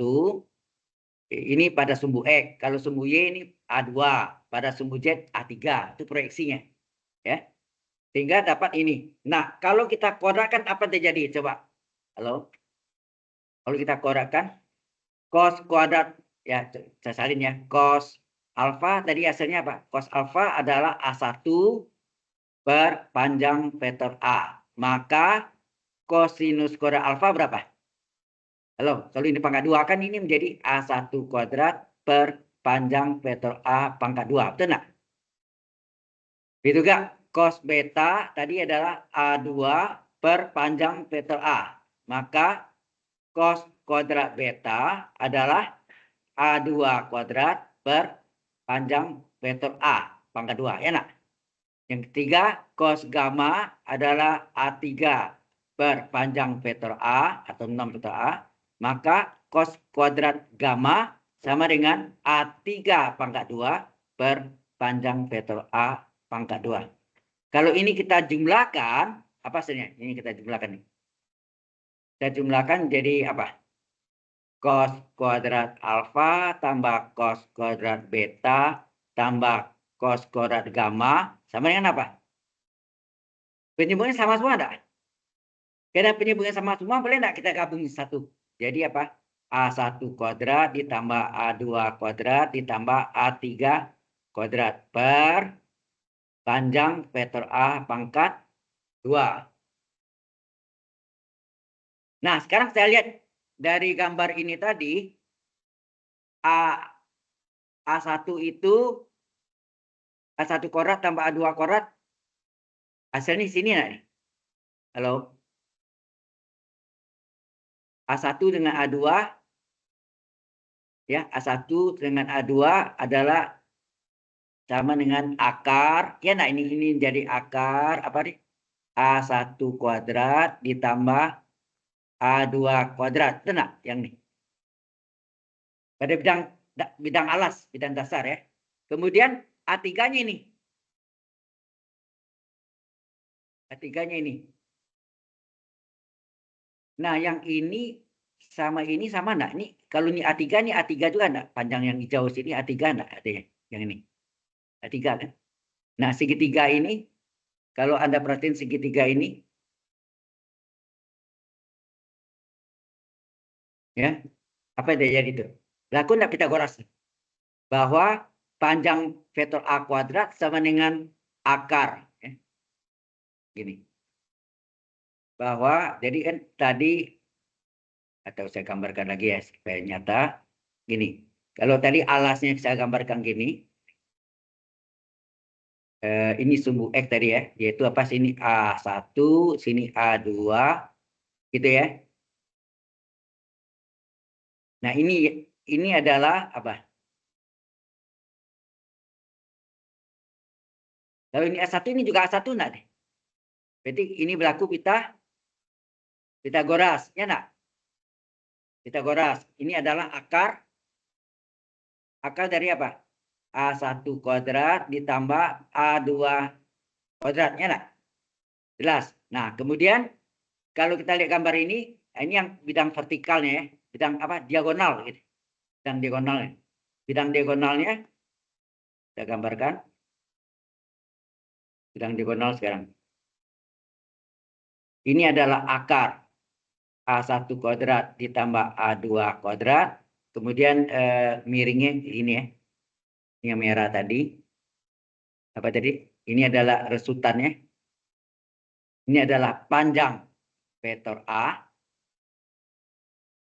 Ini pada sumbu X. Kalau sumbu Y ini A2. Pada sumbu Z A3. Itu proyeksinya. Ya. Sehingga dapat ini. Nah, kalau kita kodratkan apa terjadi? Coba. Halo? Kalau kita kodratkan cos kuadrat, ya saya salin ya. Cos alfa tadi hasilnya apa? Cos alfa adalah A1 per panjang vektor A. Maka kosinus kuadrat alfa berapa? Halo, kalau ini pangkat 2 kan ini menjadi A1 kuadrat per panjang vektor A pangkat 2. Betul nggak? Begitu gak? Cos beta tadi adalah A2 per panjang vektor A. Maka cos kuadrat beta adalah A2 kuadrat per panjang vektor A pangkat 2. Ya nak? Yang ketiga, cos gamma adalah A3 per panjang vektor A atau 6 vektor A. Maka cos kuadrat gamma sama dengan A3 pangkat 2 per panjang vektor A pangkat 2. Kalau ini kita jumlahkan, apa hasilnya? Ini kita jumlahkan nih. Kita jumlahkan jadi apa? Cos kuadrat alfa tambah cos kuadrat beta tambah cos kuadrat gamma sama dengan apa? Penyambungannya sama semua enggak? Karena penyambungan sama semua boleh enggak kita gabung satu? Jadi apa? A1 kuadrat ditambah A2 kuadrat ditambah A3 kuadrat per panjang vektor A pangkat 2. Nah, sekarang saya lihat dari gambar ini tadi A1 itu A1 kuadrat tambah A2 kuadrat hasilnya sini enggak nih? Halo? A1 dengan A2 Ya, A1 dengan A2 adalah sama dengan akar. Ya, nah ini jadi akar apa nih? A1 kuadrat ditambah A2 kuadrat. Itu nah, yang ini. Pada bidang alas, bidang dasar ya. Kemudian A3-nya ini. A3-nya ini. Nah, yang ini sama enggak? Ini kalau ini A3 juga enggak? Panjang yang hijau sini A3 enggak? Ada yang ini. A3 kan? Nah, segitiga ini kalau Anda perhatiin segitiga ini ya, apa yang terjadi itu? Laku enggak Pitagoras? Bahwa panjang vektor A kuadrat sama dengan akar ya. Gini. Bahwa jadi kan tadi atau saya gambarkan lagi ya supaya nyata. Gini, kalau tadi alasnya saya gambarkan gini, ini sumbu X tadi ya, yaitu apa sini A1, sini A2, gitu ya. Nah ini adalah apa? Kalau ini A1 ini juga A1 enggak deh. Berarti ini berlaku Pitagoras, ya enggak? Pitagoras. Ini adalah akar dari apa? A1 kuadrat ditambah A2 kuadratnya enggak? Jelas. Nah, kemudian kalau kita lihat gambar ini yang bidang vertikalnya ya, bidang apa? Diagonal gitu. Bidang diagonalnya. Bidang diagonalnya saya gambarkan. Bidang diagonal sekarang. Ini adalah akar A1 kuadrat ditambah A2 kuadrat. Kemudian miringnya ini ya. Yang merah tadi. Apa tadi? Ini adalah resultannya. Ini adalah panjang vektor A.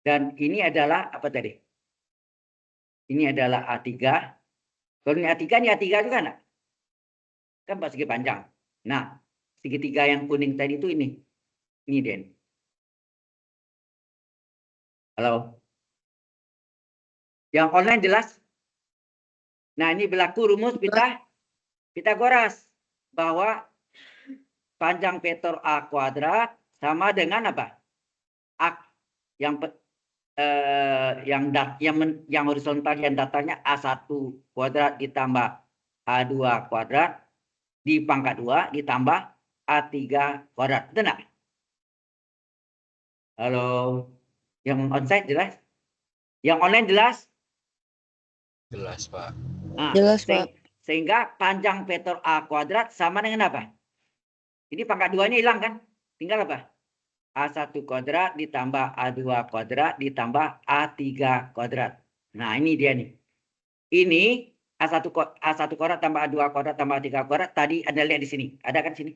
Dan ini adalah apa tadi? Ini adalah A3. Kalau ini A3 juga enggak? Kan persegi panjang. Nah, segitiga yang kuning tadi itu ini. Ini Den. Halo. Yang online jelas? Nah, ini berlaku rumus Pitagoras. Bahwa panjang vektor A kuadrat sama dengan apa? Yang horizontal yang datarnya A1 kuadrat ditambah A2 kuadrat di pangkat 2 ditambah A3 kuadrat. Betul enggak? Halo. Yang onsite jelas? Yang online jelas? Jelas, Pak. Nah, Jelas, Pak. sehingga panjang vektor A kuadrat sama dengan apa? Ini pangkat 2-nya hilang kan? Tinggal apa? A1 kuadrat ditambah A2 kuadrat ditambah A3 kuadrat. Nah, ini dia nih. Ini A1 kuadrat tambah A2 kuadrat tambah A3 kuadrat. Tadi Anda lihat di sini. Ada kan sini?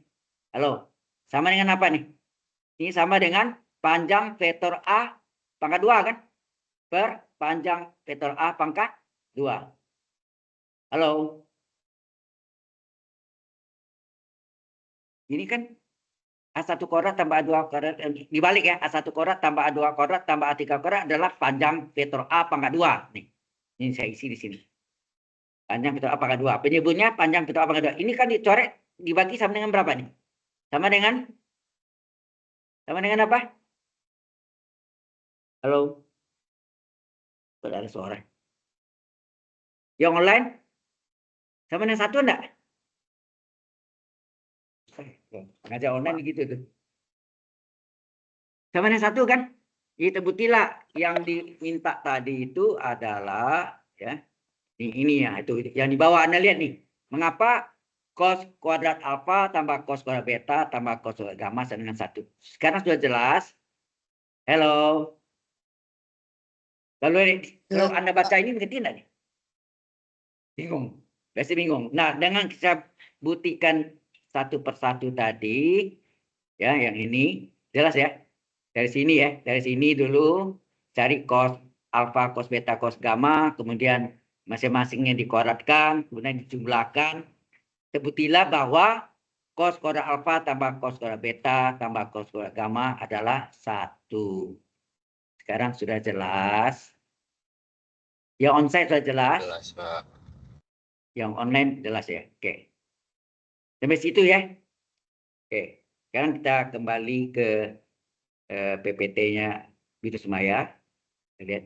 Halo. Sama dengan apa nih? Ini sama dengan panjang vektor A pangkat 2 kan? Per panjang vektor A pangkat 2. Halo. Ini kan A1 kuadrat tambah A2 kuadrat. Dibalik ya. A1 kuadrat tambah A2 kuadrat tambah A3 kuadrat adalah panjang vektor A pangkat 2. Nih. Ini saya isi di sini. Panjang vektor A pangkat 2. Penyebutnya panjang vektor A pangkat 2. Ini kan dicoret dibagi sama dengan berapa nih? Sama dengan apa? Halo. Ada suara. Yang online? Sama dengan 1 enggak? Ngajar online gitu tuh. Sama dengan 1 kan? Itu buktilah yang diminta tadi itu adalah ya. Ini ya, itu yang di bawah Anda lihat nih. Mengapa cos kuadrat alfa tambah cos kuadrat beta tambah cos kuadrat gamma sama dengan 1? Sekarang sudah jelas. Halo. Kalau Anda baca ini mengerti enggak nih? Bingung. Pasti bingung. Nah, dengan kita buktikan satu persatu tadi, ya, yang ini jelas ya. Dari sini ya, dari sini dulu cari cos alfa, cos beta, cos gamma, kemudian masing-masingnya dikuadratkan, kemudian dijumlahkan. Terbuktilah bahwa cos kuadrat alfa tambah cos kuadrat beta tambah cos kuadrat gamma adalah 1. Sekarang sudah jelas. Yang onsite sudah jelas. Jelas, Pak. Yang online jelas ya. Oke. Sampai situ ya. Oke. Sekarang kita kembali ke PPT-nya Bidu Semaya. Kita lihat.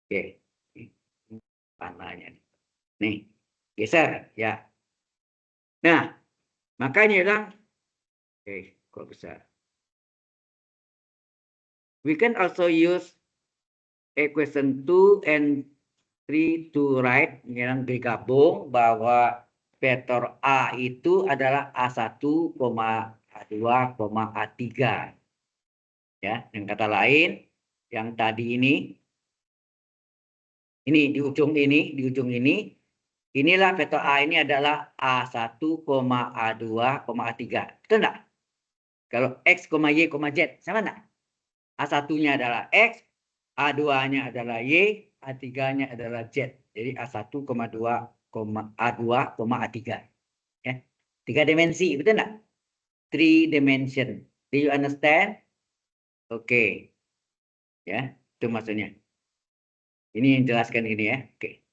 Oke. Panahnya. Nih. Geser ya. Nah, makanya bilang, oke, kok besar. We can also use equation 2 and 3 to write, yang digabung bahwa vektor A itu adalah A1, A2, A3. Ya, dengan kata lain, yang tadi ini di ujung ini, inilah vektor A ini adalah A1, A2, A3. Betul enggak? Kalau X, Y, Z, sama enggak? A1-nya adalah X, A2-nya adalah Y, A3-nya adalah Z. Jadi A1, A2, A3. Ya. 3 dimensi, betul enggak? 3 dimension. Do you understand? Oke. Ya, itu maksudnya. Ini yang jelaskan ini ya. Oke.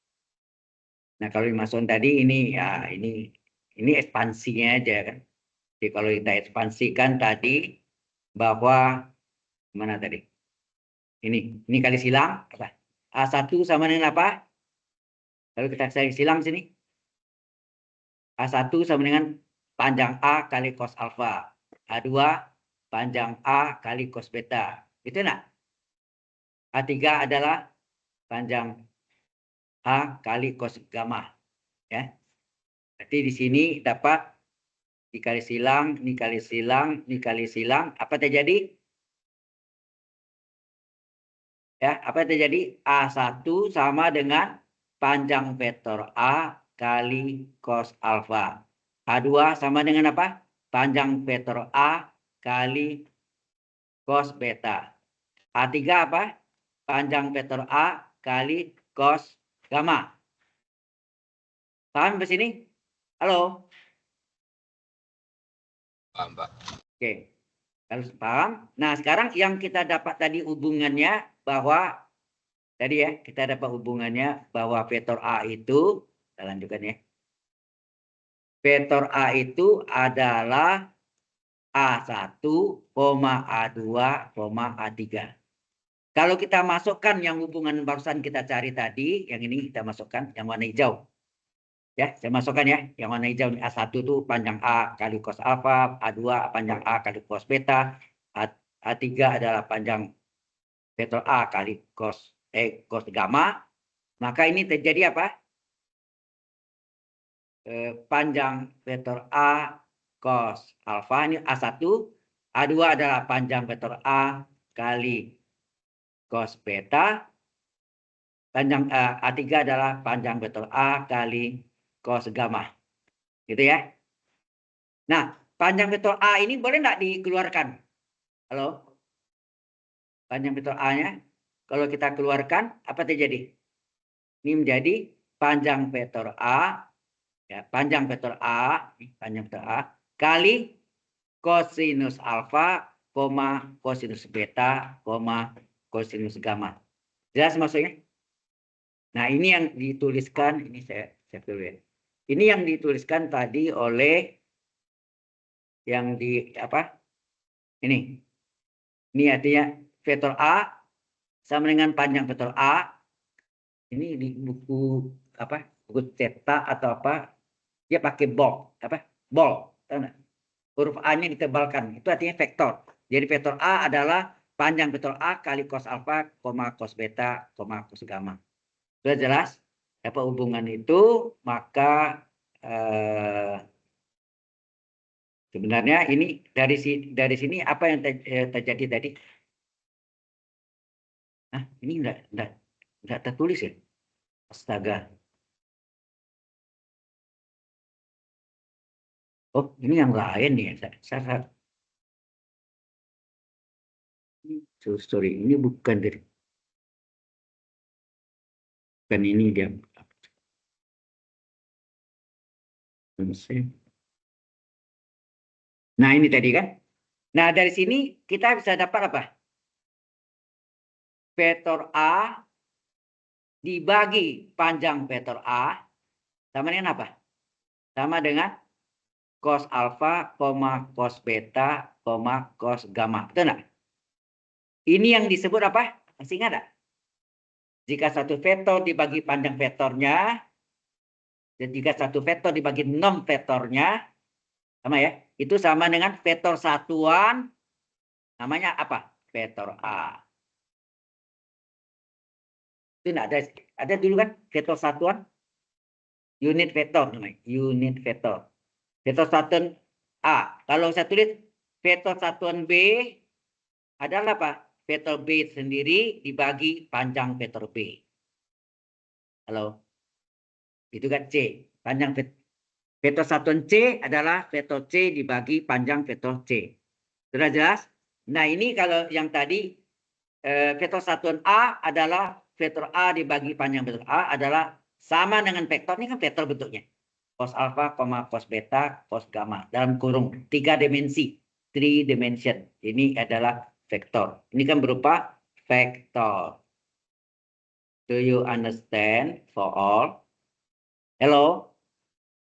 Nah, kalau dimasukkan tadi ini ya ini ekspansinya aja kan. Jadi kalau kita ekspansikan tadi bahwa mana tadi? Ini kali silang apa? A1 sama dengan apa? Kalau kita cari silang sini. A1 sama dengan panjang A kali cos alfa. A2 panjang A kali cos beta. Itu enggak? A3 adalah panjang A kali cos gamma. Ya. Berarti di sini dapat dikali silang, dikali silang, dikali silang. Apa terjadi? Ya, apa terjadi? A1 sama dengan panjang vektor A kali cos alfa. A2 sama dengan apa? Panjang vektor A kali cos beta. A3 apa? Panjang vektor A kali cos gamma. Paham sampai sini? Halo? Paham, Pak. Oke. Harus paham. Nah, sekarang yang kita dapat tadi hubungannya bahwa tadi ya, kita dapat hubungannya bahwa vektor A itu, kita lanjutkan ya. Vektor A itu adalah A1, A2, A3. Kalau kita masukkan yang hubungan barusan kita cari tadi, yang ini kita masukkan, yang warna hijau. Ya, saya masukkan ya, yang warna hijau A1 itu panjang A kali cos alfa, A2 panjang A kali cos beta, A3 adalah panjang vektor A kali cos gamma. Maka ini terjadi apa? Panjang vektor A cos alfa ini A1, A2 adalah panjang vektor A kali cos beta, panjang A3 adalah panjang vektor A kali cos gamma. Gitu ya. Nah, panjang vektor A ini boleh nggak dikeluarkan? Halo? Panjang vektor A-nya, kalau kita keluarkan, apa terjadi? Ini menjadi panjang vektor A, ya, panjang vektor A kali kosinus alfa, kosinus beta, kosinus gamma. Jelas maksudnya? Nah, ini yang dituliskan, ini saya tulis ya. Ini yang dituliskan tadi oleh yang di apa? Ini artinya vektor A sama dengan panjang vektor A. Ini di buku apa? Buku cetak atau apa? Dia pakai bold, apa? Bold, tahu nggak? Huruf A-nya ditebalkan. Itu artinya vektor. Jadi vektor A adalah panjang vektor A kali cos alfa, cos beta, cos gamma. Sudah jelas? Apa hubungan itu? Maka sebenarnya ini dari sini apa yang terjadi tadi? Nah, ini enggak tertulis ya? Astaga. Oh, ini yang lain nih. Sorry, ini bukan dari. Bukan ini dia. Nah, ini tadi kan. Nah, dari sini kita bisa dapat apa? vektor A dibagi panjang vektor A sama dengan apa? Sama dengan cos alfa, cos beta, cos gamma. Betul nggak? Ini yang disebut apa? Masih ingat nggak? Jika satu vektor dibagi panjang vektornya, dan jika satu vektor dibagi 6 vektornya, sama ya, itu sama dengan vektor satuan, namanya apa? Vektor A. Itu nggak ada dulu kan vektor satuan? Unit vektor namanya, unit vektor. Vektor satuan A. Kalau saya tulis vektor satuan B adalah apa? Vektor B sendiri dibagi panjang vektor B. Halo. Itu kan C. Panjang vektor satuan C adalah vektor C dibagi panjang vektor C. Sudah jelas? Nah, ini kalau yang tadi vektor satuan A adalah vektor A dibagi panjang vektor A adalah sama dengan vektor. Ini kan vektor bentuknya. Cos alfa, cos beta, cos gamma. Dalam kurung 3 dimensi. 3 dimension. Ini adalah vektor. Ini kan berupa vektor. Do you understand for all? Hello?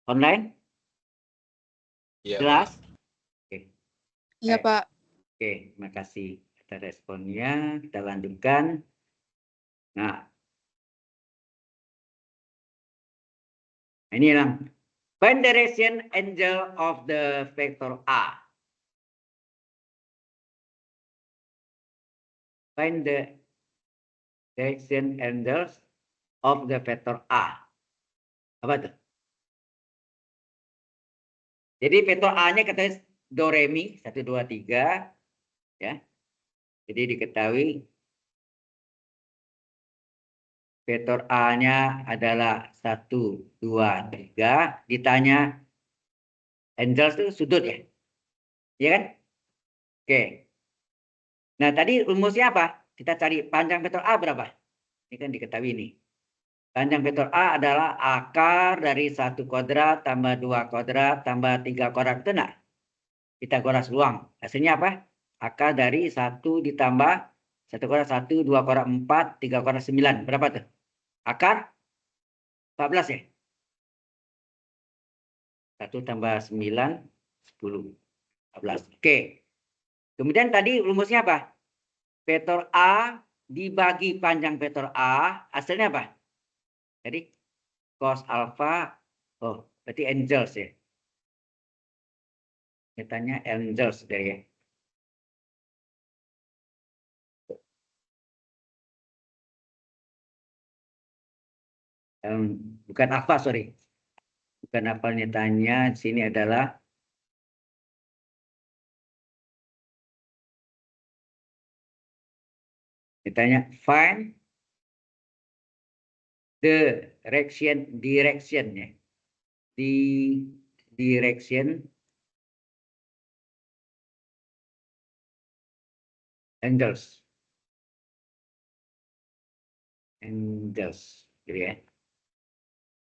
Online? Iya, Jelas? Pak. Iya, Pak. Oke, terima kasih atas responnya. Kita lanjutkan. Nah, ini yang find direction angle of the vector A. Find the direction angles of the vector A. Apa itu? Jadi vektor A-nya katanya do re mi 1 2 3 ya. Jadi diketahui vektor A-nya adalah 1 2 3, ditanya angles itu sudut ya. Iya kan? Oke. Nah, tadi rumusnya apa? Kita cari panjang vektor A berapa? Ini kan diketahui nih. Panjang vektor A adalah akar dari 1 kuadrat tambah 2 kuadrat tambah 3 kuadrat. Betul nggak? Kita Pitagoras luang. Hasilnya apa? Akar dari 1 ditambah 1 kuadrat 1, 2 kuadrat 4, 3 kuadrat 9. Berapa tuh? Akar 14 ya? 1 tambah 9, 10. 14. Oke. Kemudian tadi rumusnya apa? Vektor A dibagi panjang vektor A. Hasilnya apa? Jadi cos alfa, oh berarti angles ya. Katanya angles dari ya. Bukan alfa, sorry. Bukan apa nyatanya, sini adalah ditanya find the direction ya. Direction angles gitu ya.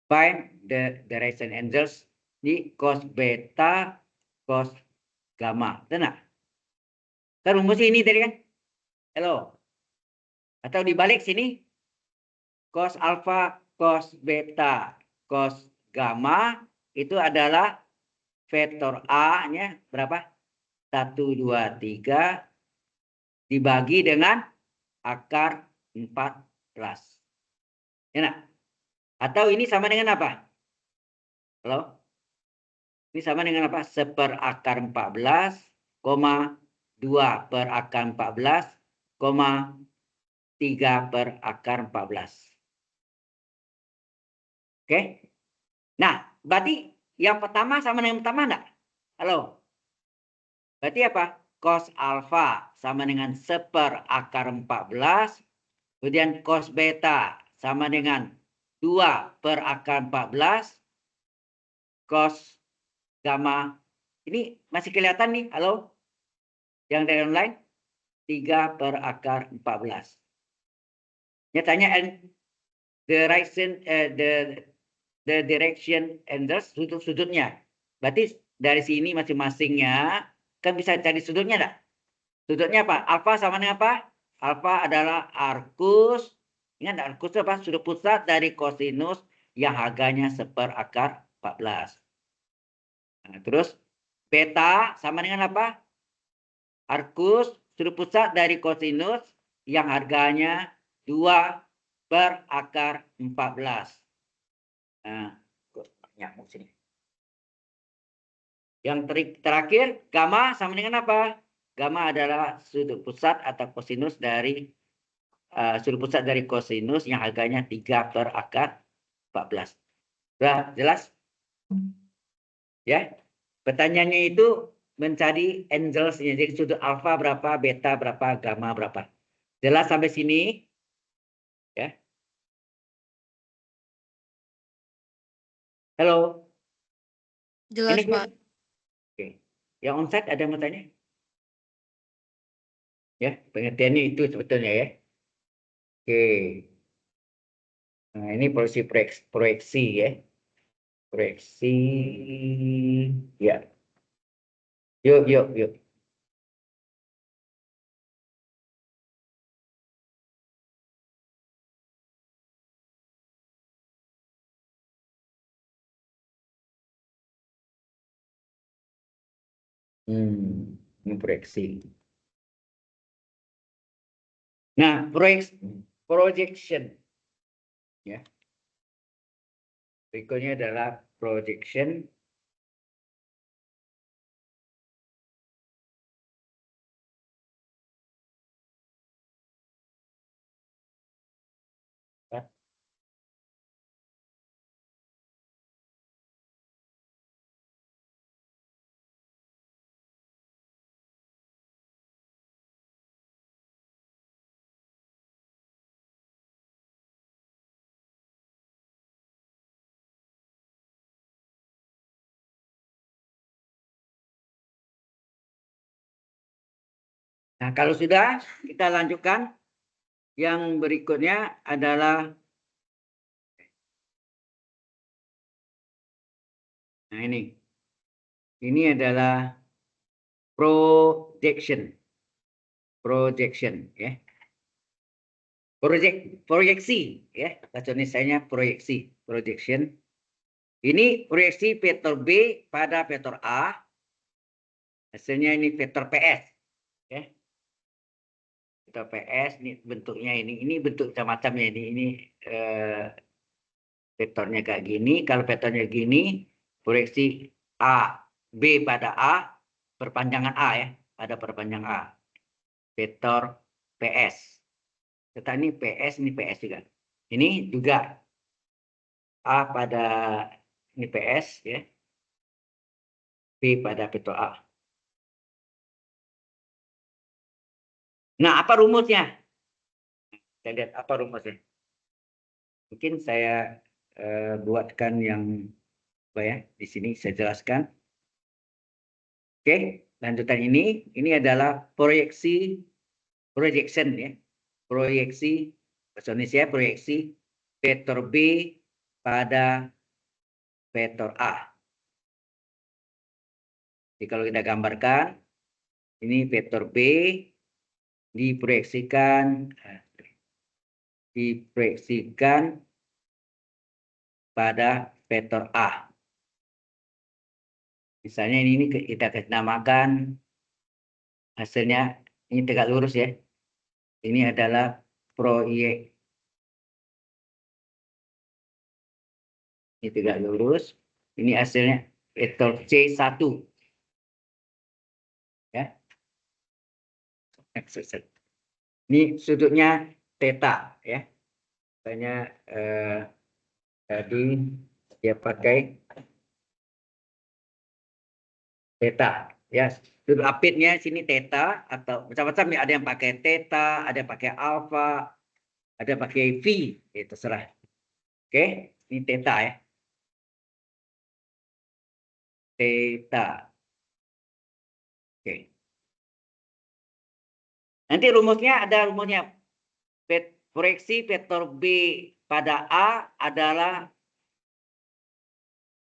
Find the direction angles di cos beta, cos gamma. Benar? Kan rumusnya ini tadi kan? Halo. Atau dibalik sini cos alfa, cos beta, cos gamma itu adalah vektor A-nya berapa? 1 2 3 dibagi dengan akar 14. Ya, nah? Atau ini sama dengan apa? Halo? Ini sama dengan apa? 1 per akar 14, 2 per akar 14, 3 per akar 14. Oke? Nah, berarti yang pertama sama dengan yang pertama enggak? Halo? Berarti apa? Cos alfa sama dengan 1 per akar 14, kemudian cos beta sama dengan 2 per akar 14, cos gamma. Ini masih kelihatan nih, halo? Yang dari online, 3 per akar 14. Nyatanya the direction angles, sudut-sudutnya. Berarti dari sini masing-masingnya kan bisa cari sudutnya enggak? Sudutnya apa? Alfa sama dengan apa? Alfa adalah arkus. Ingat arkus apa? Sudut pusat dari kosinus yang harganya 1/14. Nah, terus beta sama dengan apa? Arkus sudut pusat dari kosinus yang harganya 2/14. Nah, nyamuk sini. Yang terakhir, gamma sama dengan apa? Gamma adalah sudut pusat atau kosinus dari sudut pusat dari kosinus yang harganya 3/14. Sudah jelas? Ya. Pertanyaannya itu mencari angelsnya. Jadi sudut alfa berapa, beta berapa, gamma berapa. Jelas sampai sini? Ya. Halo. Jelas, Ini, Pak. oke. Yang onsite ada yang mau tanya? Ya, pengertiannya itu sebetulnya ya. Oke. Nah, ini proyeksi ya. Proyeksi. Ya. Yuk. Ini proyeksi. Nah, projection. Ya. Berikutnya adalah projection. Nah, kalau sudah, kita lanjutkan. Yang berikutnya adalah, nah ini adalah projection ya. Proyeksi ya, bahasa Indonesianya projection. Ini proyeksi vektor B pada vektor A. Hasilnya ini vektor PS ya. Vektor PS ini bentuknya ini bentuk macam-macamnya ini vektornya kayak gini. Kalau vektornya gini, proyeksi A B pada A perpanjangan A ya, pada perpanjang A. Vektor PS. Serta ini PS juga. Ini juga A pada ini PS ya. B pada vektor A. Nah, apa rumusnya? Kita lihat apa rumusnya. Mungkin saya buatkan yang apa ya, di sini saya jelaskan. Oke, lanjutan ini adalah projection ya. Proyeksi bahasa Indonesia proyeksi vektor B pada vektor A. Jadi kalau kita gambarkan ini vektor B diproyeksikan pada vektor A. Misalnya ini kita namakan hasilnya ini tegak lurus ya. Ini adalah proyek. Ini tegak lurus. Ini hasilnya vektor C1. Ya. Ini sudutnya theta ya. Misalnya tadi dia pakai theta ya. Sudut apitnya sini theta atau macam-macam ya, ada yang pakai theta, ada yang pakai alpha, ada yang pakai V, ya, terserah. Oke, ini theta ya. Theta. Oke. Nanti rumusnya ada rumusnya. Proyeksi vektor B pada A adalah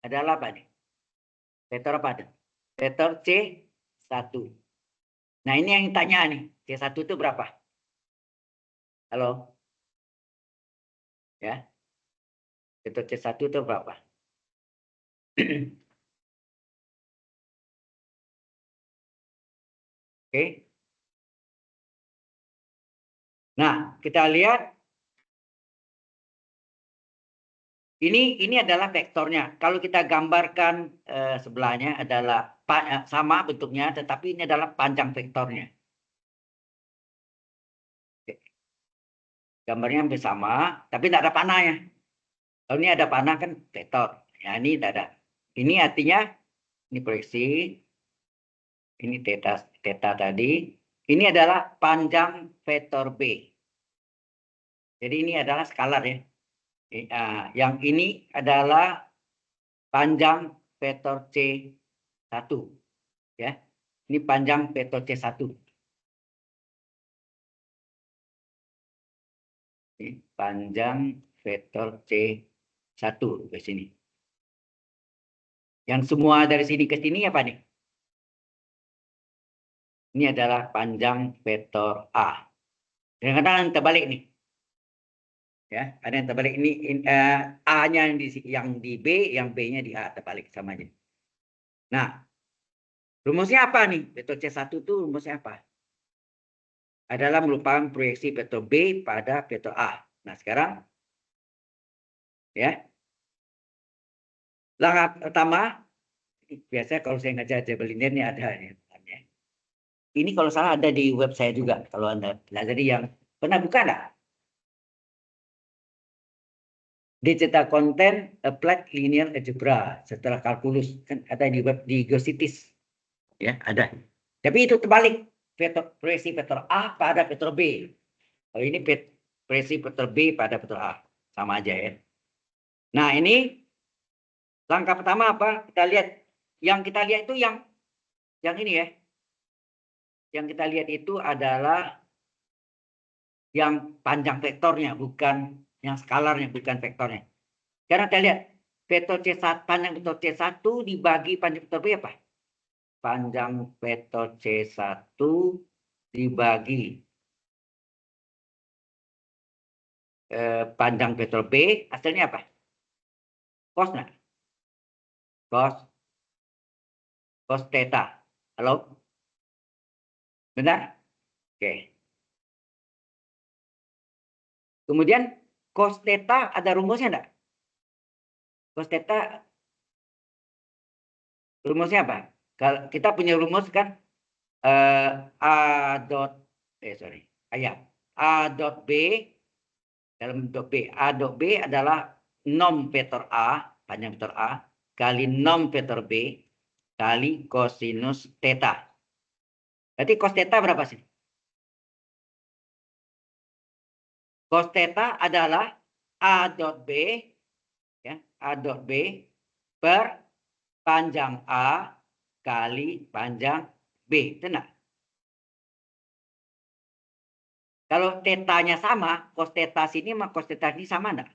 apa nih? Vektor apa? Vektor C1. Nah, ini yang tanya nih. C1 itu berapa? Halo? Ya. Vektor C1 itu berapa? Oke. Nah, kita lihat ini adalah vektornya. Kalau kita gambarkan sebelahnya adalah sama bentuknya, tetapi ini adalah panjang vektornya. Oke. Gambarnya hampir sama, tapi tidak ada panahnya. Kalau ini ada panah kan vektor. Ya, ini tidak ada. Ini artinya ini proyeksi. Ini theta tadi. Ini adalah panjang vektor B. Jadi ini adalah skalar ya. Yang ini adalah panjang vektor C1. Ya. Ini panjang vektor C1. Ini panjang vektor C1 ke sini. Yang semua dari sini ke sini apa nih? Ini adalah panjang vektor A. Kadang-kadang terbalik nih. Ya, ada yang terbalik ini A-nya yang di B, yang B-nya di A, terbalik sama aja. Nah, rumusnya apa nih? Vektor C1 itu rumusnya apa? Adalah merupakan proyeksi vektor B pada vektor A. Nah, sekarang ya. Langkah pertama, biasanya kalau saya ngajar algebra linear ini ada ya. Ini kalau salah ada di web saya juga kalau Anda pelajari yang pernah buka enggak? Digital Content Applied Linear Algebra setelah kalkulus kan ada di web di Geocities. Ya, ada. Tapi itu terbalik. Proyeksi vektor A pada vektor B. Oh, ini proyeksi vektor B pada vektor A. Sama aja ya. Nah, ini langkah pertama apa? Kita lihat. Yang kita lihat itu yang ini ya. Yang kita lihat itu adalah yang panjang vektornya, bukan yang skalarnya, bukan vektornya. Sekarang kita lihat vektor C1, panjang vektor C1 dibagi panjang vektor B apa? Panjang vektor C1 dibagi panjang vektor B, hasilnya apa? Cos nggak? Cos theta. Halo? Benar? Oke. Kemudian cos theta ada rumusnya enggak? Cos theta rumusnya apa? Kalau kita punya rumus kan A dot B dalam bentuk B. A dot B adalah nom vektor A, panjang vektor A, kali nom vektor B, kali kosinus theta. Berarti cos theta berapa sih? Cos theta adalah A dot B, ya, A dot B per panjang A kali panjang B. Benar? Kalau tetanya sama, cos theta sini sama cos theta ini sama enggak?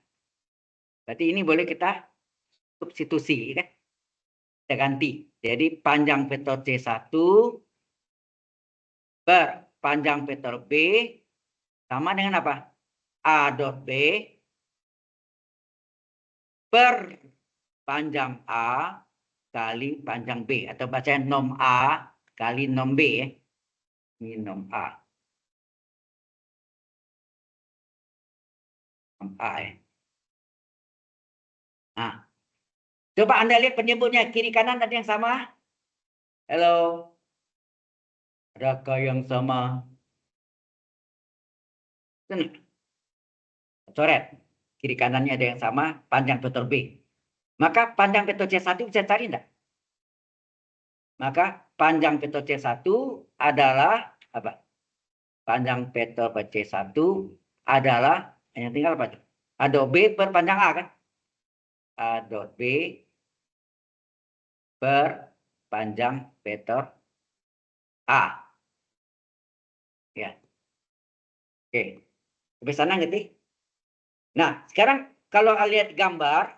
Berarti ini boleh kita substitusi, kan? Kita ganti. Jadi panjang vektor C1 per panjang vektor B sama dengan apa? A dot B per panjang A kali panjang B. Atau bacanya nom A kali nom B. Ya. Ini nom A. Nom A ya. Nah, coba Anda lihat penyebutnya kiri kanan ada yang sama? Halo? Adakah yang sama? Coret. Kiri kanannya ada yang sama, panjang vektor B. Maka panjang vektor C1 bisa cari enggak? Maka panjang vektor C1 adalah apa? Panjang vektor C1 adalah hanya tinggal apa? A dot B per panjang A kan? A dot B per panjang vektor A. Ya. Oke. Sampai sana ngerti? Nah, sekarang kalau lihat gambar,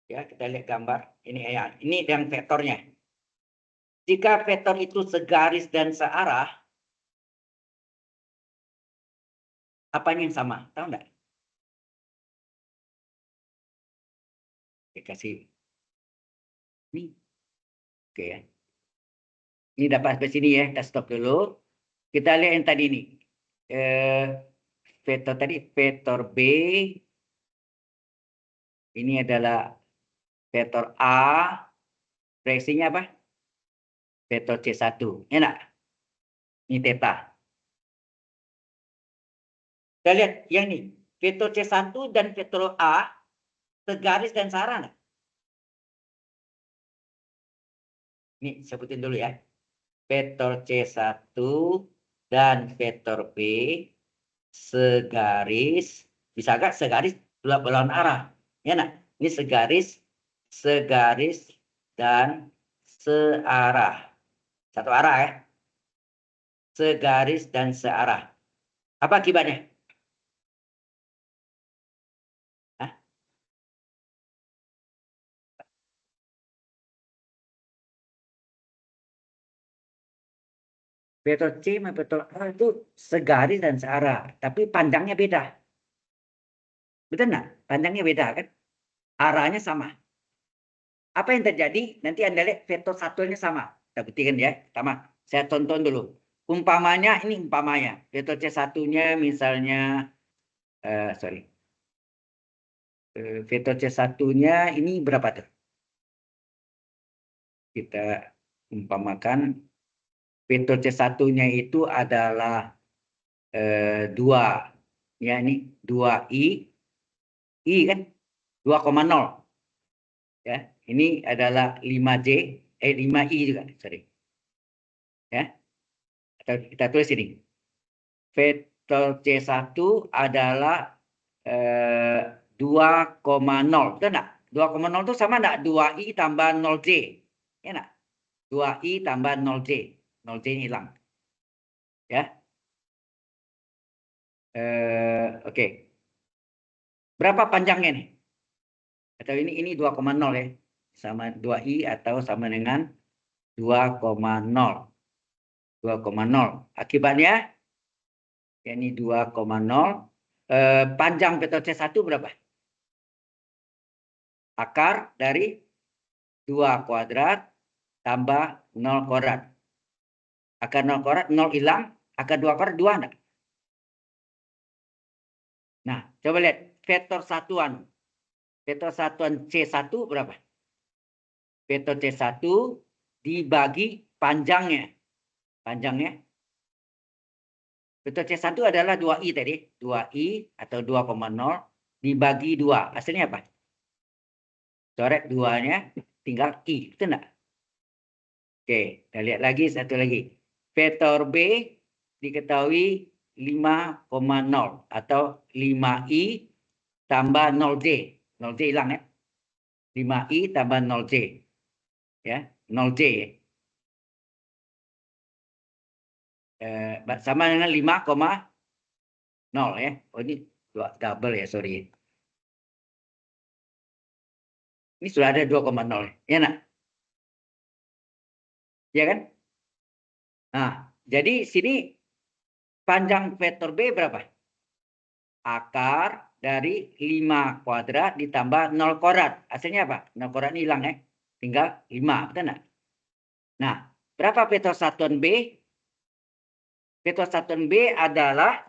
ya kita lihat gambar ini ya, ini yang vektornya. Jika vektor itu segaris dan searah, Apanya yang sama? Tahu nggak? Kasih ini. Oke ya. Ini dapat sampai sini ya. Kita stop dulu. Kita lihat yang tadi ini. Vektor tadi, vektor B. Ini adalah vektor A. Proyeksinya apa? Vektor C1. Enak. Ini theta. Kita lihat yang ini. Vektor C1 dan vektor A segaris dan searah nggak? Ini sebutin dulu ya. Vektor C1 dan vektor B segaris. Bisa nggak segaris dua berlawan arah? Ya nak? Ini segaris, dan searah. Satu arah ya. Segaris dan searah. Apa akibatnya? Hah? Vektor C sama vektor A itu segaris dan searah, tapi panjangnya beda. Betul nggak? Panjangnya beda kan? Arahnya sama. Apa yang terjadi? Nanti Anda lihat vektor satunya sama. Kita buktikan ya. Pertama, saya tonton dulu. Umpamanya, ini umpamanya. Vektor C1-nya misalnya, vektor C1-nya ini berapa tuh? Kita umpamakan vektor C1-nya itu adalah 2. Ya, ini 2i. I kan? 2,0. Ya, ini adalah 5j, 5i juga, sorry. Ya, kita tulis ini. Vektor C1 adalah 2,0. Betul enggak? 2,0 itu sama enggak? 2i tambah 0j. Ya enggak? 2i tambah 0j. 0j ini hilang. Ya. Oke. Berapa panjangnya nih? Atau ini 2,0 ya. Sama 2i atau sama dengan 2,0. 2,0. Akibatnya ya ini 2,0. Panjang vektor C1 berapa? Akar dari 2 kuadrat tambah 0 kuadrat. Akar 0 kuadrat, 0 hilang. Akar 2 kuadrat, 2 enggak? Nah, coba lihat. Vektor satuan. Vektor satuan C1 berapa? Vektor C1 dibagi panjangnya. Panjangnya. Vektor C1 adalah 2i tadi. 2i atau 2,0 dibagi 2. Hasilnya apa? Coret 2-nya tinggal i. Betul enggak? Oke, kita lihat lagi satu lagi. Vektor B diketahui 5,0 atau 5i tambah 0j. 0j hilang ya. 5i tambah 0j. Ya, 0j. Sama dengan 5,0 ya. Oh ini double ya, sorry. Ini sudah ada 2,0. Ya nak? Ya kan? Nah, jadi sini panjang vektor B berapa? Akar dari 5 kuadrat ditambah 0 kuadrat. Hasilnya apa? 0 kuadrat ini hilang ya. Tinggal 5. Betul enggak? Nah, berapa vektor satuan B? Vektor satuan B adalah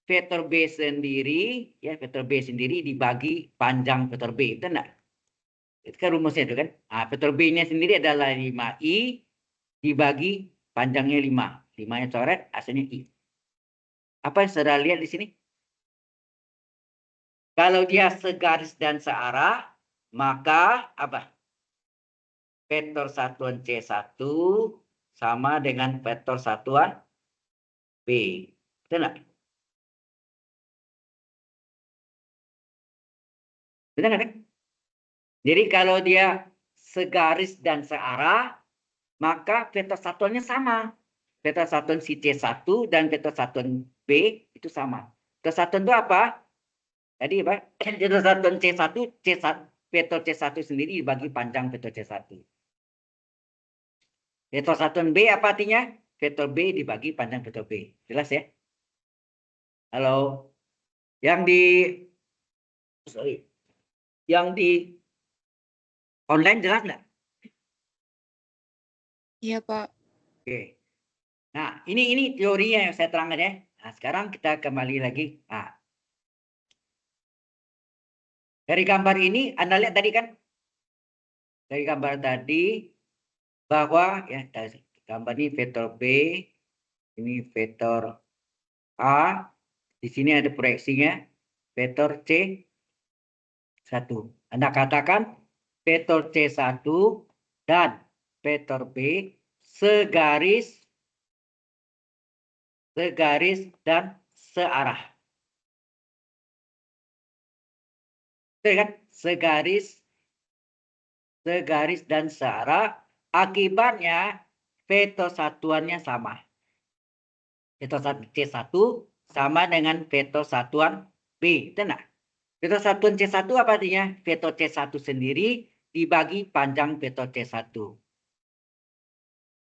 vektor B sendiri, ya vektor B sendiri dibagi panjang vektor B. Betul enggak? Itu kan rumusnya itu kan. Nah, vektor B-nya sendiri adalah 5i dibagi panjangnya 5. 5-nya coret, hasilnya i. Apa yang saudara lihat di sini? Kalau dia segaris dan searah, maka apa? Vektor satuan C1 sama dengan vektor satuan B. Betul nggak? Betul nggak? Jadi kalau dia segaris dan searah, maka vektor satuannya sama. Vektor satuan si C1 dan vektor satuan B itu sama. Vektor satuan itu apa? Tadi apa? Vektor satuan C1, vektor C1 sendiri dibagi panjang vektor C1. Vektor satuan B apa artinya? Vektor B dibagi panjang vektor B. Jelas ya? Halo? Yang di online jelas nggak? Iya, Pak. Oke. Nah, ini teorinya yang saya terangkan ya. Nah, sekarang kita kembali lagi. Nah, dari gambar ini Anda lihat tadi kan? Dari gambar tadi bahwa ya gambar ini vektor B, ini vektor A, di sini ada proyeksinya vektor C1. Anda katakan vektor C1 dan vektor B segaris dan searah. Betul kan? Segaris dan searah. Akibatnya vektor satuannya sama. Vektor C1 sama dengan vektor satuan B. Betul nggak? Vektor satuan C1 apa artinya? Vektor C1 sendiri dibagi panjang vektor C1.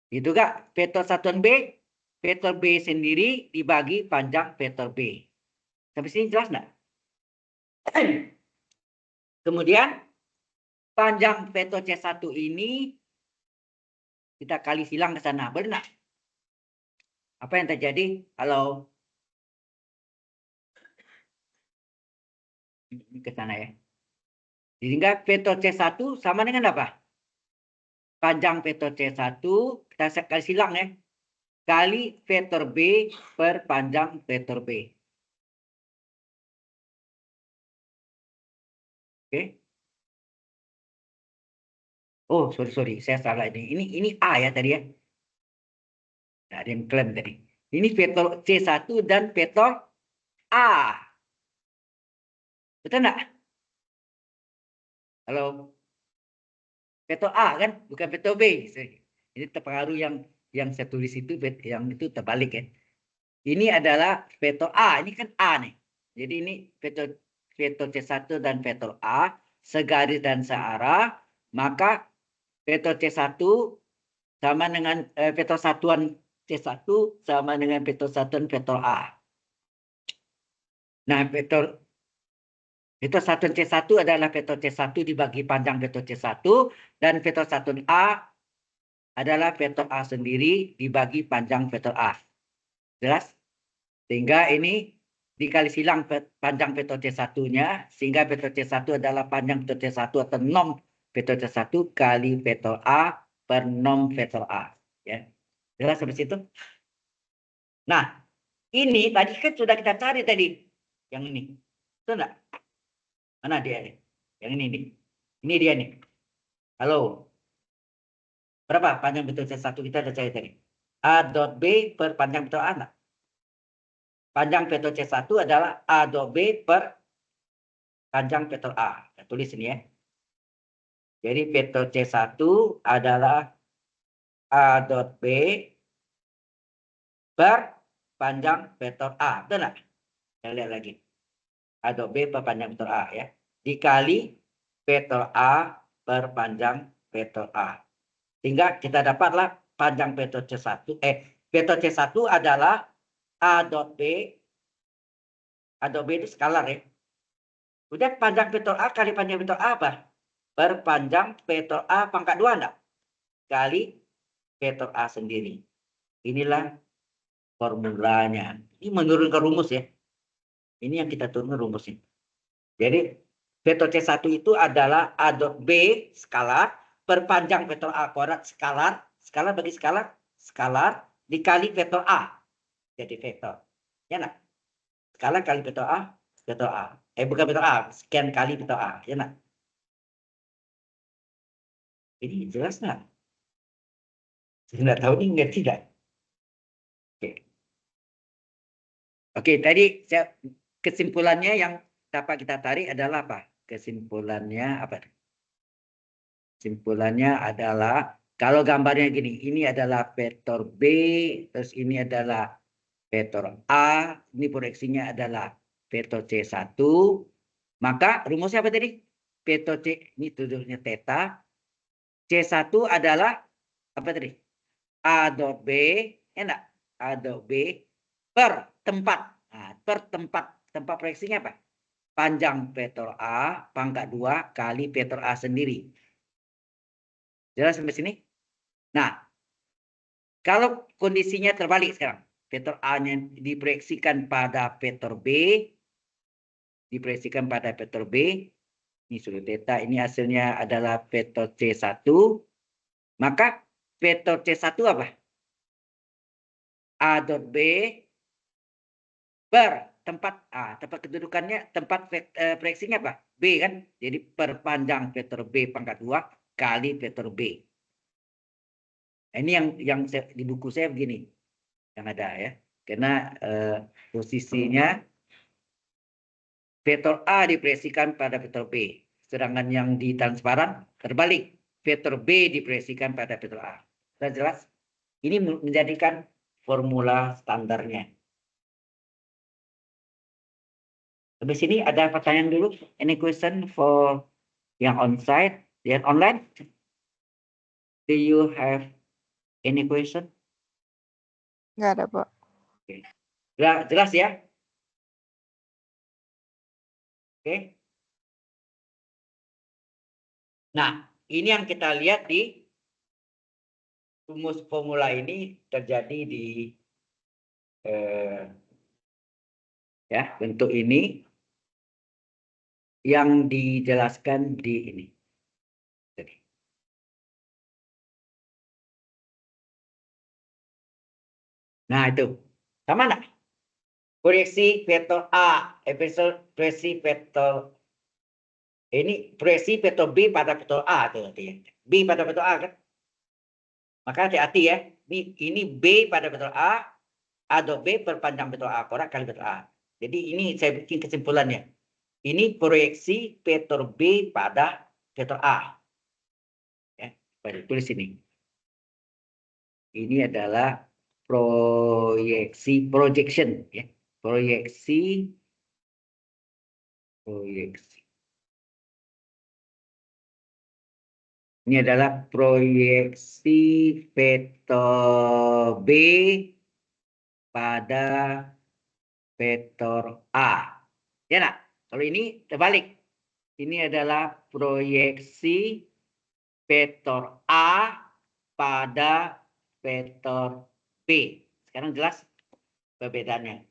Itu gak? Vektor satuan B, vektor B sendiri dibagi panjang vektor B. Sampai sini jelas nggak? Kemudian panjang vektor C1 ini kita kali silang ke sana. Benar? Apa yang terjadi? Halo? Ini ke sana ya. Sehingga vektor C1 sama dengan apa? Panjang vektor C1 kita kali silang ya. Kali vektor B per panjang vektor B. Oke. Oh, sorry. Saya salah ini. Ini A ya tadi ya. Nah, ada yang klaim tadi. Ini vektor C1 dan vektor A. Betul nggak? Halo? Vektor A kan, bukan vektor B. Ini terpengaruh yang saya tulis itu, yang itu terbalik ya. Ini adalah vektor A. Ini kan A nih. Jadi ini vektor C1 dan vektor A segaris dan searah. Maka vektor C1 sama dengan vektor satuan C1 sama dengan vektor satuan vektor A. Nah, vektor satuan C1 adalah vektor C1 dibagi panjang vektor C1 dan vektor satuan A adalah vektor A sendiri dibagi panjang vektor A. Jelas? Sehingga ini dikali silang panjang vektor C1-nya sehingga vektor C1 adalah panjang vektor C1 atau norm vektor C1 kali vektor A per norm vektor A. Ya. Jelas sampai situ? Nah, ini tadi kan sudah kita cari tadi. Yang ini. Betul enggak? Mana dia nih? Yang ini nih. Ini dia nih. Halo. Berapa panjang vektor C1 kita ada cari tadi? A dot B per panjang vektor A enggak? Panjang vektor C1 adalah A dot B per panjang vektor A. Kita tulis ini ya. Jadi vektor C1 adalah A dot B per panjang vektor A. Betul nggak? Kita lihat lagi. A dot B per panjang vektor A ya. Dikali vektor A per panjang vektor A. Sehingga kita dapatlah panjang vektor C1. Vektor C1 adalah A dot B. A dot B itu skalar ya. Kemudian panjang vektor A kali panjang vektor A apa? Per panjang vektor A pangkat 2 enggak? Kali vektor A sendiri. Inilah formulanya. Ini menurunkan rumus ya. Ini yang kita turunkan rumusnya. Jadi vektor C1 itu adalah A dot B skalar per panjang vektor A kuadrat skalar. Skalar bagi skalar. Skalar dikali vektor A. Jadi vektor. Ya nak? Skalar kali vektor A. Vektor A. Bukan vektor A. Sekian kali vektor A. Ya nak? Ini jelas nggak? Saya nggak tahu ini ngerti tidak? Oke, tadi kesimpulannya yang dapat kita tarik adalah apa? Kesimpulannya apa? Kesimpulannya adalah kalau gambarnya gini, ini adalah vektor B, terus ini adalah vektor A, ini proyeksinya adalah vektor C1, maka rumusnya apa tadi? Vektor C, ini tujuannya theta, C1 adalah apa tadi? A dot B, enak? A dot B per tempat. Nah, per tempat tempat proyeksinya apa? Panjang vektor A pangkat 2 kali vektor A sendiri. Jelas sampai sini? Nah, kalau kondisinya terbalik sekarang, vektor A-nya diproyeksikan pada vektor B, diproyeksikan pada vektor B, ini sudut theta, ini hasilnya adalah vektor C1, maka vektor C1 apa? A dot B per tempat A, tempat kedudukannya, tempat proyeksinya apa? B kan? Jadi perpanjang vektor B pangkat 2 kali vektor B. Nah, ini yang di buku saya begini, yang ada ya. Karena posisinya vektor A diproyeksikan pada vektor B. Sedangkan yang di transparan terbalik. Vektor B diproyeksikan pada vektor A. Sudah jelas? Ini menjadikan formula standarnya. Habis ini ada pertanyaan dulu. Any question for yang on-site, yang online? Do you have any question? Nggak ada, Pak. Jelas ya? Oke. Nah, ini yang kita lihat di rumus formula ini terjadi di ya bentuk ini yang dijelaskan di ini. Nah itu sama enggak? Proyeksi vektor A, proyeksi vektor ini proyeksi vektor B pada vektor A tuh artinya. B pada vektor A kan? Maka hati-hati ya. Ini B pada vektor A dot B perpanjang vektor A kuadrat kali vektor A. Jadi ini saya bikin kesimpulannya. Ini proyeksi vektor B pada vektor A. Ya, tulis ini. Ini adalah projection ya. Proyeksi. Ini adalah proyeksi vektor B pada vektor A. Ya nak? Kalau ini terbalik. Ini adalah proyeksi vektor A pada vektor B. Sekarang jelas perbedaannya.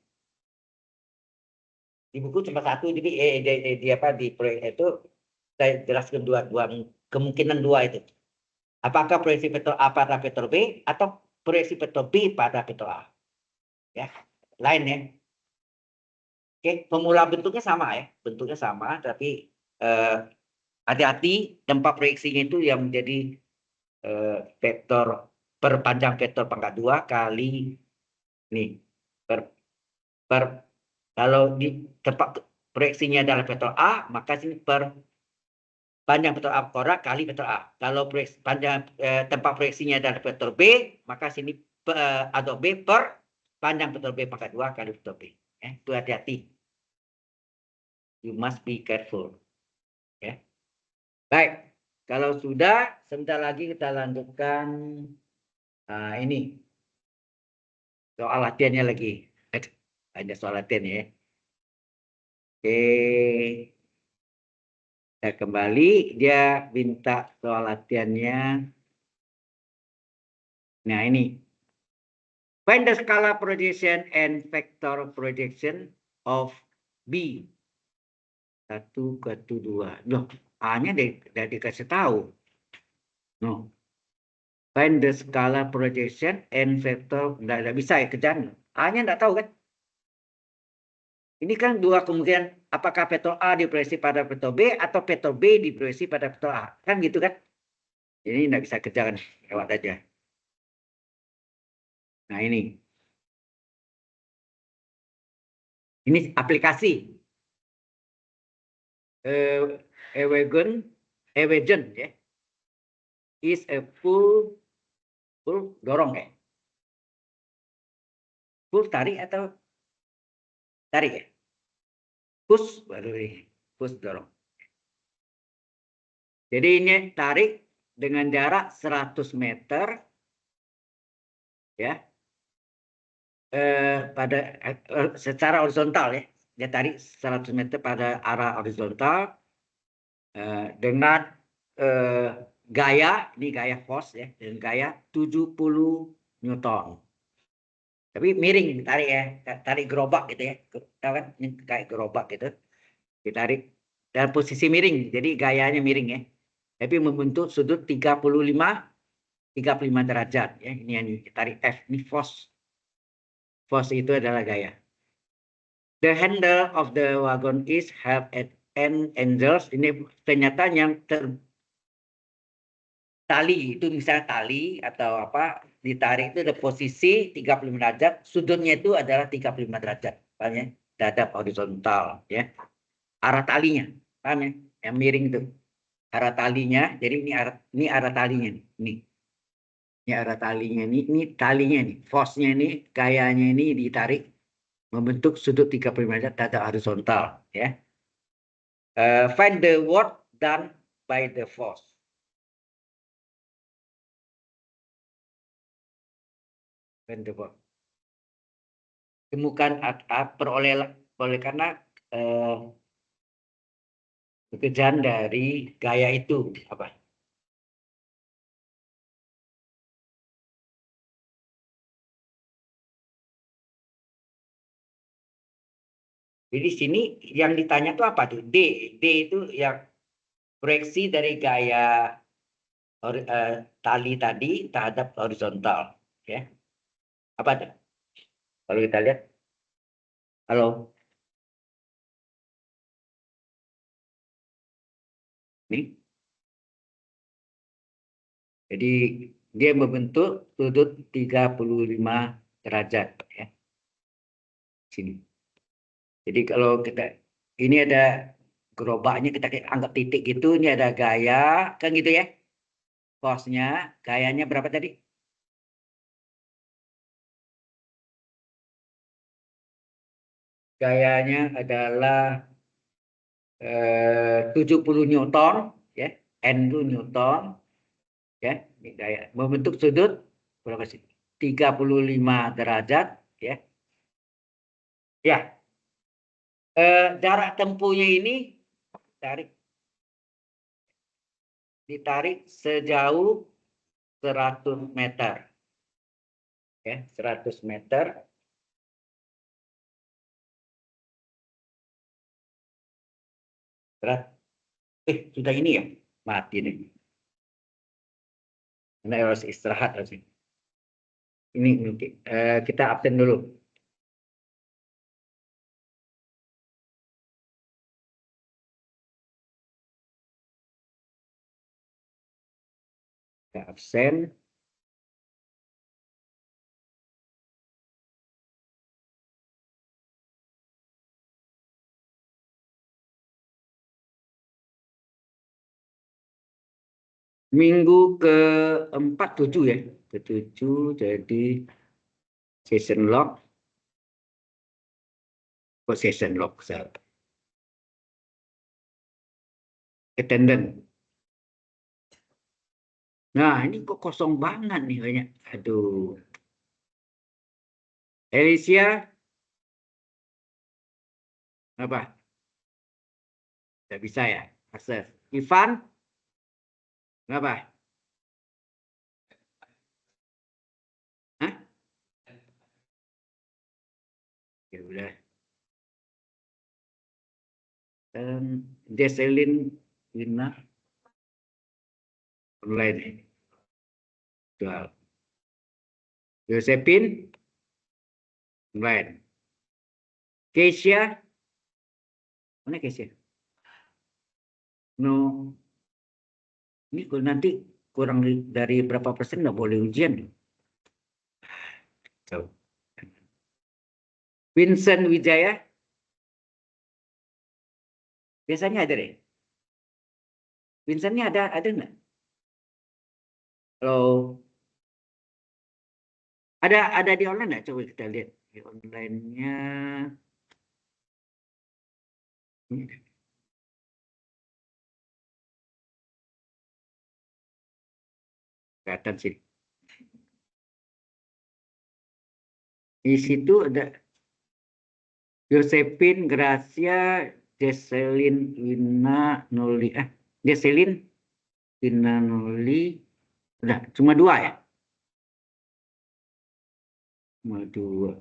Di buku cuma satu, jadi di proyek itu saya jelaskan dua kemungkinan dua itu. Apakah proyeksi vektor A pada vektor B atau proyeksi vektor B pada vektor A? Ya, lain ya. Oke, formula bentuknya sama ya, bentuknya sama, tapi hati-hati tempat proyeksinya itu yang menjadi vektor perpanjang vektor pangkat 2 kali nih kalau di tempat proyeksinya adalah vektor A, maka sini per panjang vektor A kuadrat kali vektor A. Kalau panjang tempat proyeksinya adalah vektor B, maka sini A dot B per panjang vektor B pangkat 2 kali vektor B. Ya, itu hati-hati. You must be careful. Ya. Baik, kalau sudah, sebentar lagi kita lanjutkan ini. Soal latihannya lagi. Ada soal latihan ya. Oke. Kita kembali, dia minta soal latihannya. Nah ini. Find the scalar projection and vector projection of B. 1 ke 2. Loh, A-nya udah dikasih tahu. No. Find the scalar projection and vector. Nggak bisa ya, kerjaan. A-nya nggak tahu kan? Ini kan dua kemungkinan. Apakah vektor A diproyeksi pada vektor B atau vektor B diproyeksi pada vektor A. Kan gitu kan? Ini nggak bisa kerjakan. Lewat aja. Nah ini. Ini aplikasi. Ewagon ya. Is a full dorong ya. Full tarik atau tarik ya? Push baru ini. Push dorong. Jadi ini tarik dengan jarak 100 meter ya. Pada secara horizontal ya. dia tarik 100 meter pada arah horizontal dengan gaya, ini gaya force ya, dengan gaya 70 Newton. Tapi miring ditarik ya, tarik gerobak gitu ya. Tahu kan? Ini kayak gerobak gitu. Ditarik dalam posisi miring, jadi gayanya miring ya. Tapi membentuk sudut 35 derajat ya. Ini yang ditarik F, ini force. Force itu adalah gaya. The handle of the wagon is held at an angles. Ini ternyata yang tali itu misalnya tali atau apa ditarik itu ada posisi 35 derajat, sudutnya itu adalah 35 derajat, paham ya? Hadap horizontal ya. Arah talinya, paham ya? Yang miring itu. Arah talinya, jadi ini arah talinya nih. Ini arah talinya ini talinya nih. Force-nya ini, gayanya ini ditarik membentuk sudut 35 derajat hadap horizontal ya. Find the work done by the force. Find the work. Temukan peroleh karena pekerjaan dari gaya itu apa? Jadi sini yang ditanya tuh apa tuh? D itu yang proyeksi dari gaya tali tadi terhadap horizontal, ya. Apa tuh? Kalau kita lihat, halo, nih. Jadi dia membentuk sudut 35 derajat, ya. Sini. Jadi kalau kita ini ada gerobaknya kita anggap titik gitu, ini ada gaya, kan gitu ya. Force-nya, gayanya berapa tadi? Gayanya adalah 70 Newton, ya, N itu Newton, ya, ini gaya membentuk sudut berapa sih? 35 derajat, ya. Ya, jarak tempuhnya ini ditarik sejauh 100 meter, ya, 100 meter. Sudah ini ya, mati nih. Ini harus istirahat harus ini. Ini kita absen dulu. Kita absen. Minggu keempat 7 ya, ke-7 jadi session log, session log, attendance. Nah ini kok kosong banget nih banyak, aduh. Alicia, apa? Tidak bisa ya, akses. Ivan, kenapa? Hah? Ya udah. Deselin Wina online. Jual. Josephine online. Keisha, mana Keisha? No, ini kalau nanti kurang dari berapa persen nggak boleh ujian. So. Vincent Wijaya, biasanya ada deh. Vincentnya ada nggak? Kalau ada di online nggak? Coba kita lihat di online-nya. Kelihatan sih. Di situ ada Josephine, Gracia, Jesselyn, Wina, Noli, Jesselyn, Wina, Noli, udah cuma 2 ya? Cuma 2.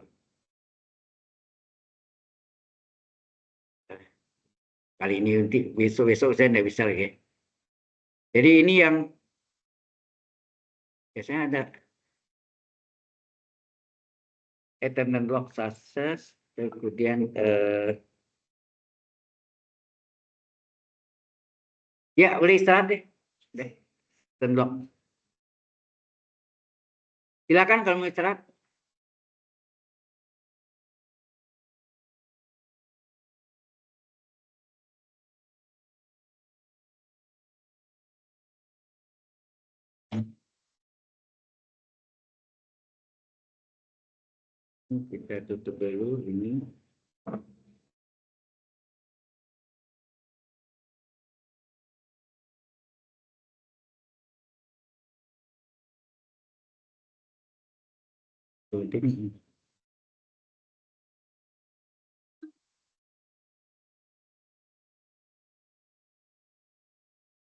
Kali ini nanti besok saya nggak bisa lagi. Jadi ini yang biasanya ada attendant log success, kemudian ya boleh istirahat deh. Attendant log. Silakan kalau mau istirahat. Kita tutup dulu ini. Tuh, ini.